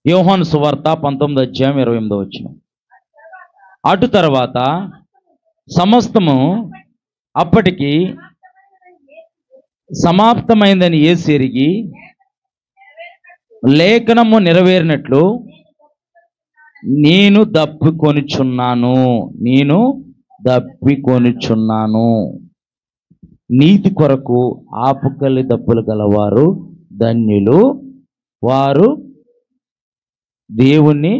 యోహాను సువార్త 19వ అధ్యాయం 28వ వచనం. అటు తర్వాత సమస్తము అప్పటికి సమాప్తమైందని యేసు ఎరిగి లేఖనము నెరవేరినట్లు నేను దప్పికొనుచున్నాను. నీతి కొరకు ఆపుకలి దప్పులు గలవారు ధన్యులు, వారు దేవుణ్ణి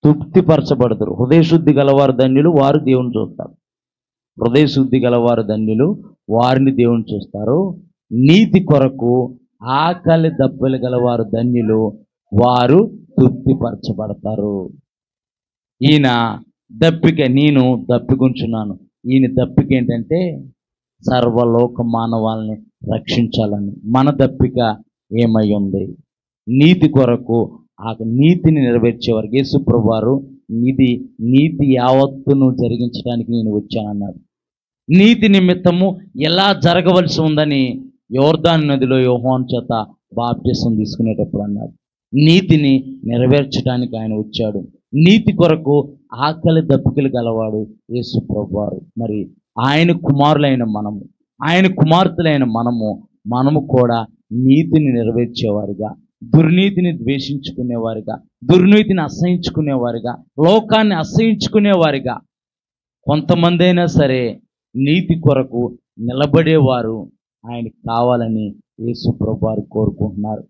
తృప్తిపరచబడతారు. హృదయశుద్ధి గలవారు ధన్యులు, వారు దేవుని చూస్తారు. హృదయశుద్ధి గలవారు ధన్యులు, వారిని దేవుని చూస్తారు. నీతి కొరకు ఆకలి దప్పులు గలవారు ధన్యులు, వారు తృప్తిపరచబడతారు. ఈయన దప్పిక, నేను దప్పికుంటున్నాను. ఈయన దప్పిక ఏంటంటే సర్వలోక మానవాల్ని రక్షించాలని. మన దప్పిక ఏమై ఉంది? నీతి కొరకు ఆ నీతిని నెరవేర్చేవారు. యేసు ప్రభువారు నీతి యావత్తును జరిగించడానికి నేను వచ్చానన్నారు. నీతి నిమిత్తము ఎలా జరగవలసి ఉందని యోర్దాను నదిలో యోహాను చేత బాప్టిసం తీసుకునేటప్పుడు అన్నాడు. నీతిని నెరవేర్చడానికి ఆయన వచ్చాడు. నీతి కొరకు ఆకలి దప్పికలు గలవాడు యేసు ప్రభువారు. మరి ఆయన కుమారులైన మనము, ఆయన కుమార్తెలైన మనము కూడా నీతిని నెరవేర్చేవారుగా, దుర్నీతిని ద్వేషించుకునేవారుగా, దుర్నీతిని అసహించుకునేవారుగా, లోకాన్ని అసహించుకునేవారుగా, కొంతమంది అయినా సరే నీతి కొరకు నిలబడేవారు ఆయనకి కావాలని యేసు ప్రభువారు కోరుకుంటున్నారు.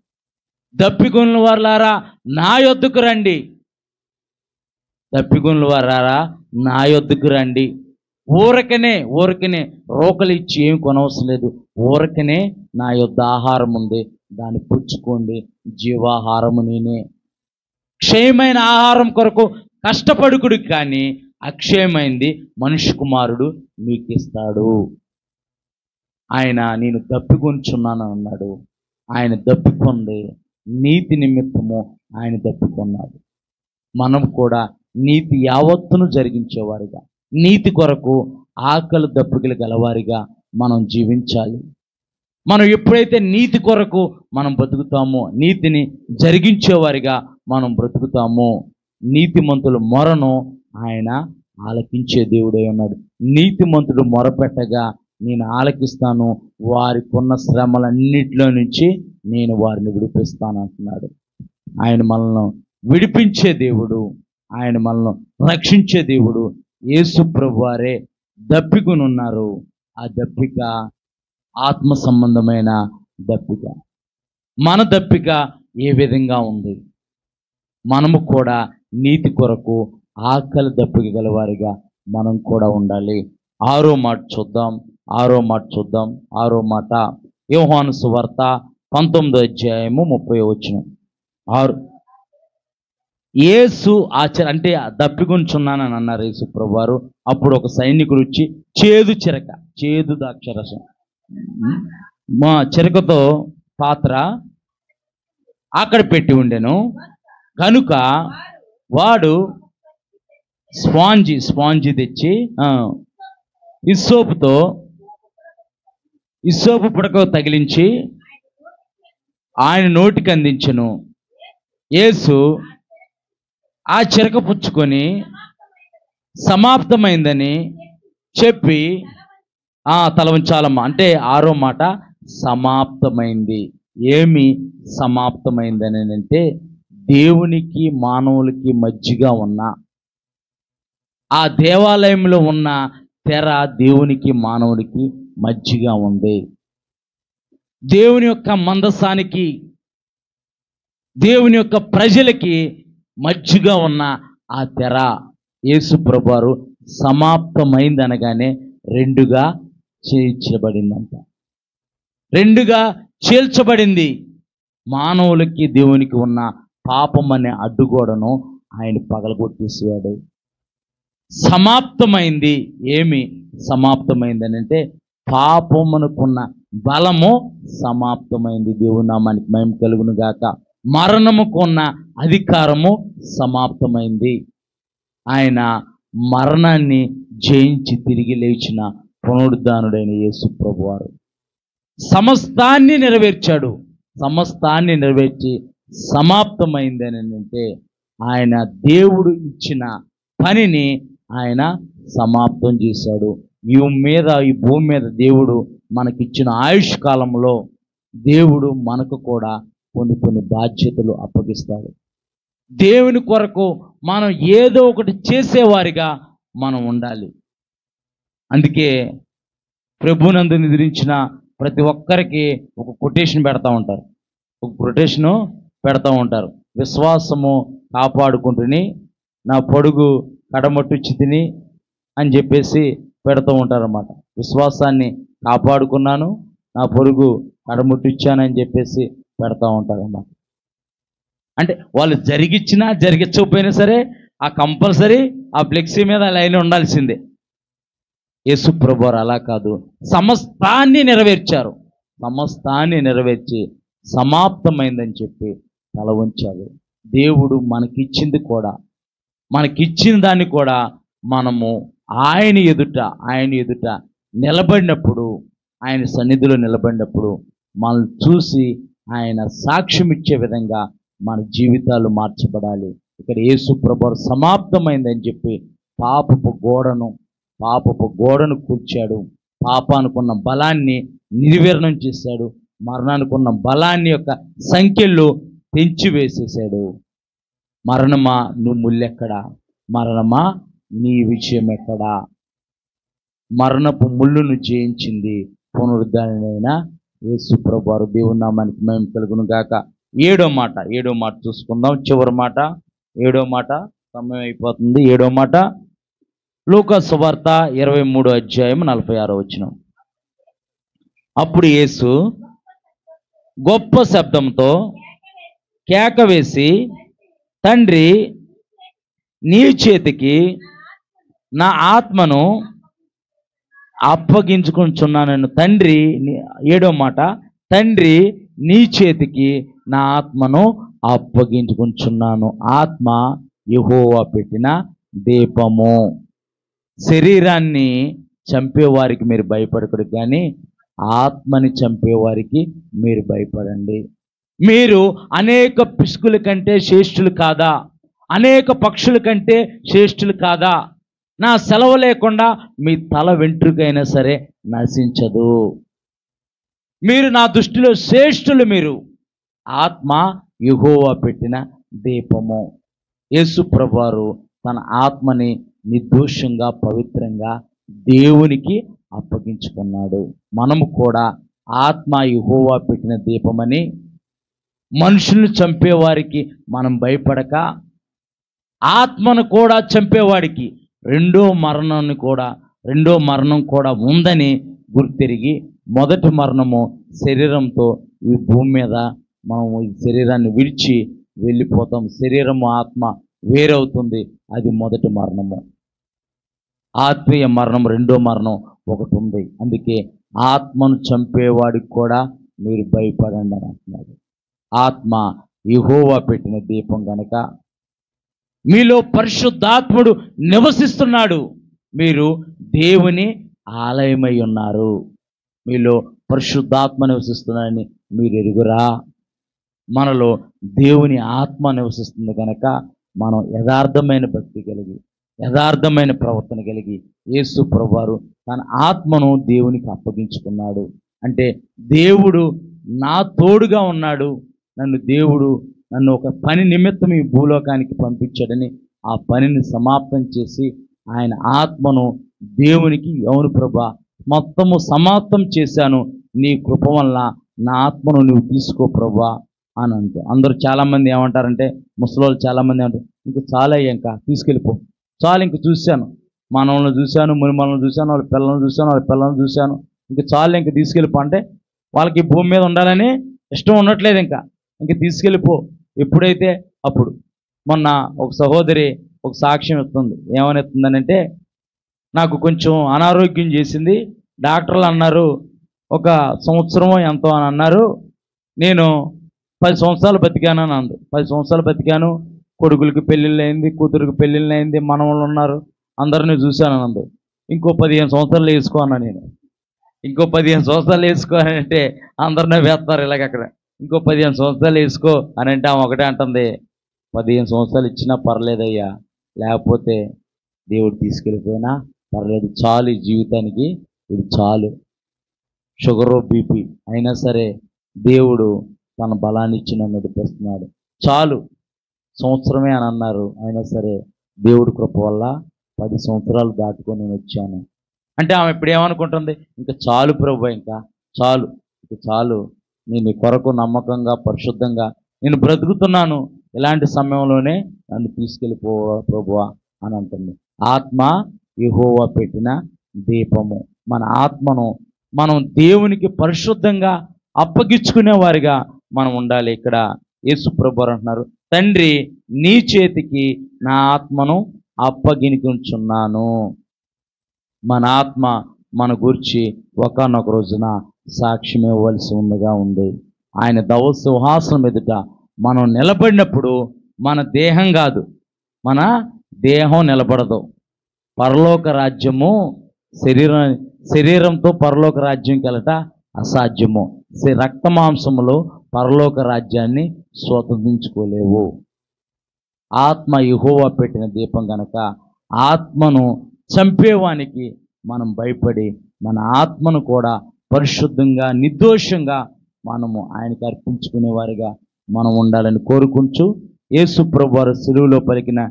దప్పికొన్న వారులారా నా యొద్దకు రండి, దప్పికొన్న వారారా నా యొద్దకు రండి. ఊరకనే రోకలు ఇచ్చి ఏం కొనవసరం లేదు. ఊరకనే నా యొద్ద ఆహారం ఉంది, దాన్ని పుచ్చుకోండి, జీవాహారము నేనే. క్షయమైన ఆహారం కొరకు కష్టపడుకుడు, కానీ అక్షయమైంది మనుష్య కుమారుడు మీకు ఇస్తాడు. ఆయన నేను దప్పికొంచున్నాను అన్నాడు. ఆయన దప్పికొంది, నీతి నిమిత్తము ఆయన దప్పికొన్నాడు. మనం కూడా నీతి యావత్తును జరిగించేవారిగా, నీతి కొరకు ఆకలి దప్పికలు గలవారిగా మనం జీవించాలి. మనం ఎప్పుడైతే నీతి కొరకు మనం బ్రతుకుతామో, నీతిని జరిగించేవారిగా మనం బ్రతుకుతామో, నీతిమంతుల మొరను ఆయన ఆలకించే దేవుడై ఉన్నాడు. నీతిమంతుడు మొరపెట్టగా నేను ఆలకిస్తాను, వారికున్న శ్రమలన్నిటిలో నుంచి నేను వారిని విడిపిస్తాను అంటున్నాడు. ఆయన మనల్ని విడిపించే దేవుడు, ఆయన మనల్ని రక్షించే దేవుడు. యేసు ప్రభువారే దప్పికొని ఉన్నారు. ఆ దప్పిక ఆత్మ సంబంధమైన దప్పిక. మన దప్పిక ఏ విధంగా ఉంది? మనము కూడా నీతి కొరకు ఆకలి దప్పిక గలవారిగా మనం కూడా ఉండాలి. ఆరో మాట చూద్దాం. ఆరో మాట యోహాను సువార్త 19వ అధ్యాయము 30వ వచనం. యేసు అంటే దప్పికొంచున్నానని అన్నారు యేసు ప్రభువారు. అప్పుడు ఒక సైనికుడు వచ్చి చేదు ద్రాక్షరసం మా చిరకతో పాత్ర అక్కడ పెట్టి ఉండెను కనుక వాడు స్పాంజి తెచ్చి ఇస్సోపు పుడక తగిలించి ఆయన నోటికి అందించెను. యేసు ఆ చిరక పుచ్చుకొని సమాప్తమైందని చెప్పి తల ఉంచాలమ్మా అంటే ఆరో మాట సమాప్తమైంది. ఏమి సమాప్తమైందని అంటే దేవునికి మానవులకి మధ్యగా ఉన్న ఆ దేవాలయంలో ఉన్న తెర దేవునికి మానవుడికి మధ్యగా ఉంది. దేవుని యొక్క మందసానికి, దేవుని యొక్క ప్రజలకి మధ్యగా ఉన్న ఆ తెర యేసు ప్రభువారు సమాప్తమైంది అనగానే రెండుగా చీల్చబడింది. మానవులకి దేవునికి ఉన్న పాపం అనే అడ్డుగోడను ఆయన పగలగొట్టేసాడు. సమాప్తమైంది. ఏమి సమాప్తమైంది అని అంటే పాపమునకున్న బలము సమాప్తమైంది. దేవుని నామానికి మహిమ కలుగును గాక. మరణముకున్న అధికారము సమాప్తమైంది. ఆయన మరణాన్ని జయించి తిరిగి లేచిన పునరుద్ధానుడైన యేసు ప్రభువారు సమస్తాన్ని నెరవేర్చాడు. సమస్తాన్ని నెరవేర్చి సమాప్తమైంది అని అంటే ఆయన దేవుడు ఇచ్చిన పనిని ఆయన సమాప్తం చేశాడు. ఈ భూమి మీద దేవుడు మనకిచ్చిన ఆయుష్ కాలంలో దేవుడు మనకు కూడా కొన్ని బాధ్యతలు అప్పగిస్తాడు. దేవుని కొరకు మనం ఏదో ఒకటి చేసేవారిగా మనం ఉండాలి. అందుకే ప్రభునందు నిద్రించిన ప్రతి ఒక్కరికి ఒక కొటేషన్ పెడతా ఉంటారు. విశ్వాసము కాపాడుకుంటుని నా పొడుగు కడమట్టుచ్చి తిని అని చెప్పేసి పెడుతూ ఉంటారన్నమాట. విశ్వాసాన్ని కాపాడుకున్నాను, నా పొరుగు కడముట్టిచ్చానని చెప్పేసి పెడతా ఉంటారన్నమాట. అంటే వాళ్ళు జరిగించకపోయినా సరే ఆ కంపల్సరీ ఆ ఫ్లెక్సీ మీద లైన్ ఉండాల్సిందే. యేసు ప్రభువారు అలా కాదు, సమస్తాన్ని నెరవేర్చారు. సమస్తాన్ని నెరవేర్చి సమాప్తమైందని చెప్పి తల ఉంచారు. దేవుడు మనకిచ్చిన దాన్ని కూడా మనము ఆయన ఎదుట నిలబడినప్పుడు, ఆయన సన్నిధిలో నిలబడినప్పుడు మనల్ని చూసి ఆయన సాక్ష్యం ఇచ్చే విధంగా మన జీవితాలు మార్చబడాలి. ఇక్కడ యేసు ప్రభువు సమాప్తమైందని చెప్పి పాపపు గోడను కూర్చాడు. పాపానుకున్న బలాన్ని నిర్వీర్ణం చేశాడు. మరణానికున్న బలాన్ని యొక్క సంఖ్యలు తెంచివేసేసాడు. మరణమా నువ్వు ముల్లెక్కడా? మరణమా నీ విజయం ఎక్కడా? మరణపు ముళ్ళును జయించింది పునరుద్ధానమైన యేసు ప్రభువు. దేవుని నామానికి మహిమ కలుగును గాక. ఏడో మాట చూసుకుందాం. చివరి మాట, ఏడో మాట. సమయం అయిపోతుంది. ఏడో మాట లూకా సువార్త 23:46. అప్పుడు యేసు గొప్ప శబ్దంతో కేక వేసి, తండ్రి, నీ చేతికి నా ఆత్మను అప్పగించుకుంటున్నాను. తండ్రి, ఏడో మాట, తండ్రి నీ చేతికి నా ఆత్మను అప్పగించుకుంటున్నాను. ఆత్మ యెహోవా పెట్టిన దీపము. శరీరాన్ని చంపేవారికి మీరు భయపడకూడదు, కానీ ఆత్మని చంపేవారికి మీరు భయపడండి. మీరు అనేక పిసుకుల కంటే శ్రేష్ఠులు కాదా? అనేక పక్షుల కంటే శ్రేష్ఠులు కాదా? నా సెలవు లేకుండా మీ తల వెంట్రుకైనా సరే నశించదు. మీరు నా దృష్టిలో శ్రేష్ఠులు. మీరు ఆత్మ యెహోవా పెట్టిన దీపము. యేసు ప్రభువారు తన ఆత్మని నిర్దోషంగా పవిత్రంగా దేవునికి అప్పగించుకున్నాడు. మనము కూడా ఆత్మ యెహోవా పెట్టిన దీపమని మనుషులను చంపేవారికి మనం భయపడక, ఆత్మను కూడా చంపేవాడికి రెండో మరణం కూడా ఉందని గుర్తెరిగి, మొదటి మరణము శరీరంతో ఈ భూమి మీద మనం ఈ శరీరాన్ని విడిచి వెళ్ళిపోతాం. శరీరము ఆత్మ వేరవుతుంది. అది మొదటి మరణము. ఆత్మీయ మరణం, రెండో మరణం ఒకటి ఉంది. అందుకే ఆత్మను చంపేవాడికి కూడా మీరు భయపడండి అని అంటున్నాడు. ఆత్మ యెహోవా పెట్టిన దీపం గనక మీలో పరిశుద్ధాత్ముడు నివసిస్తున్నాడు. మీరు దేవుని ఆలయమై ఉన్నారు. మీలో పరిశుద్ధాత్మ నివసిస్తున్నాడని మీరు ఎరుగురా? మనలో దేవుని ఆత్మ నివసిస్తుంది కనుక మనం యథార్థమైన భక్తి కలిగి, యథార్థమైన ప్రవర్తన కలిగి, యేసు ప్రభువారు తన ఆత్మను దేవునికి అప్పగించుకున్నాడు. అంటే దేవుడు నా తోడుగా ఉన్నాడు, నన్ను ఒక పని నిమిత్తం ఈ భూలోకానికి పంపించాడని ఆ పనిని సమాప్తం చేసి ఆయన ఆత్మను దేవునికి, అవును ప్రభా, మొత్తము సమాప్తం చేశాను, నీ కృప వల్ల నా ఆత్మను నువ్వు తీసుకో ప్రభా అని అంటూ అందరూ చాలామంది ఏమంటారంటే, ముసలోళ్ళు చాలామంది ఏమంటారు, ఇంక చాలయ్యా, ఇంకా తీసుకెళ్ళిపో, చాలు, ఇంక చూశాను, మనల్ని చూశాను, మునిమలను చూశాను, వాళ్ళ పిల్లలను చూశాను, ఇంక చాలు, ఇంక తీసుకెళ్ళిపో అంటే వాళ్ళకి భూమి మీద ఉండాలని ఇష్టం ఉండట్లేదు. ఇంక తీసుకెళ్ళిపో. ఎప్పుడైతే అప్పుడు. మొన్న ఒక సహోదరి ఒక సాక్ష్యం ఇస్తుంది. ఏమని ఇస్తుందనంటే, నాకు కొంచెం అనారోగ్యం చేసింది, డాక్టర్లు అన్నారు ఒక సంవత్సరమో ఎంతో అని అన్నారు, నేను 10 సంవత్సరాలు బతికాను అని అంది. 10 సంవత్సరాలు బతికాను, కొడుకులకి పెళ్ళిళ్ళు అయింది, కూతురికి పెళ్ళిళ్ళు అయింది, మనవాళ్ళు ఉన్నారు, అందరినీ చూశాను అంది. ఇంకో 15 సంవత్సరాలు వేసుకో అన్నా నేను. ఇంకో 15 సంవత్సరాలు వేసుకో అని అంటే అందరినీ వేస్తారు ఇలాగ. అక్కడ ఇంకో 15 సంవత్సరాలు వేసుకో అని అంటే ఆమె ఒకటే అంటుంది, 15 సంవత్సరాలు ఇచ్చినా పర్లేదయ్యా, లేకపోతే దేవుడు తీసుకెళ్ళిపోయినా పర్లేదు, చాలు, ఈ జీవితానికి ఇది చాలు. షుగరు, బీపీ అయినా సరే దేవుడు తన బలాన్ని ఇచ్చి నన్ను నడిపిస్తున్నాడు. చాలు, సంవత్సరమే అని అన్నారు, అయినా సరే దేవుడి కృప వల్ల 10 సంవత్సరాలు దాటుకొని నేను వచ్చాను అంటే ఆమె ఇప్పుడు ఏమనుకుంటుంది, ఇంకా చాలు ప్రభు, ఇంకా చాలు, నేను నీ కొరకు నమ్మకంగా పరిశుద్ధంగా నేను బ్రతుకుతున్నాను, ఇలాంటి సమయంలోనే నన్ను తీసుకెళ్ళిపో ప్రభువా అని అంటుంది. ఆత్మ యెహోవా పెట్టిన దీపము. మన ఆత్మను మనం దేవునికి పరిశుద్ధంగా అప్పగించుకునే వారిగా మనం ఉండాలి. ఇక్కడ యేసు ప్రభువు అంటున్నారు, తండ్రి నీ చేతికి నా ఆత్మను అప్పగించుచున్నాను. మన ఆత్మ మన గురించి ఒకానొక రోజున సాక్ష్యం ఇవ్వవలసి ఉండగా ఉంది. ఆయన దవ సింహాసనం ఎదుట మనం నిలబడినప్పుడు మన దేహం కాదు, మన దేహం నిలబడదు. పరలోక రాజ్యము శరీరంతో పరలోక రాజ్యం కలట అసాధ్యము. రక్తమాంసములో పరలోక రాజ్యాన్ని స్వతంత్రించుకోలేవు. ఆత్మ యెహోవా పెట్టిన దీపం గనక ఆత్మను చంపేవానికి మనం భయపడి మన ఆత్మను కూడా పరిశుద్ధంగా నిర్దోషంగా మనము ఆయనకు అర్పించుకునేవారిగా మనం ఉండాలని కోరుకుంటూ యేసు ప్రభువారు సిలువలో పలికిన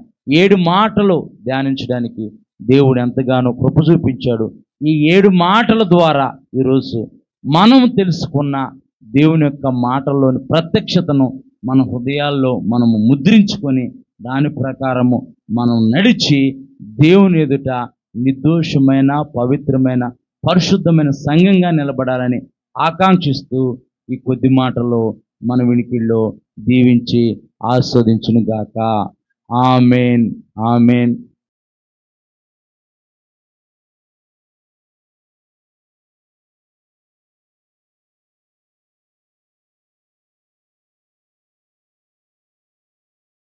7 మాటలు ధ్యానించడానికి దేవుడు ఎంతగానో కృప చూపించాడు. ఈ 7 మాటల ద్వారా ఈరోజు మనం తెలుసుకున్న దేవుని యొక్క మాటల్లోని ప్రత్యక్షతను మన హృదయాల్లో మనము ముద్రించుకొని దాని ప్రకారము మనం నడిచి దేవుని ఎదుట నిర్దోషమైన పవిత్రమైన పరిశుద్ధమైన సంఘంగా నిలబడాలని ఆకాంక్షిస్తూ ఈ కొద్ది మాటల్లో మన వినికిల్లో దీవించి ఆస్వాదించును గాక. ఆమేన్, ఆమేన్.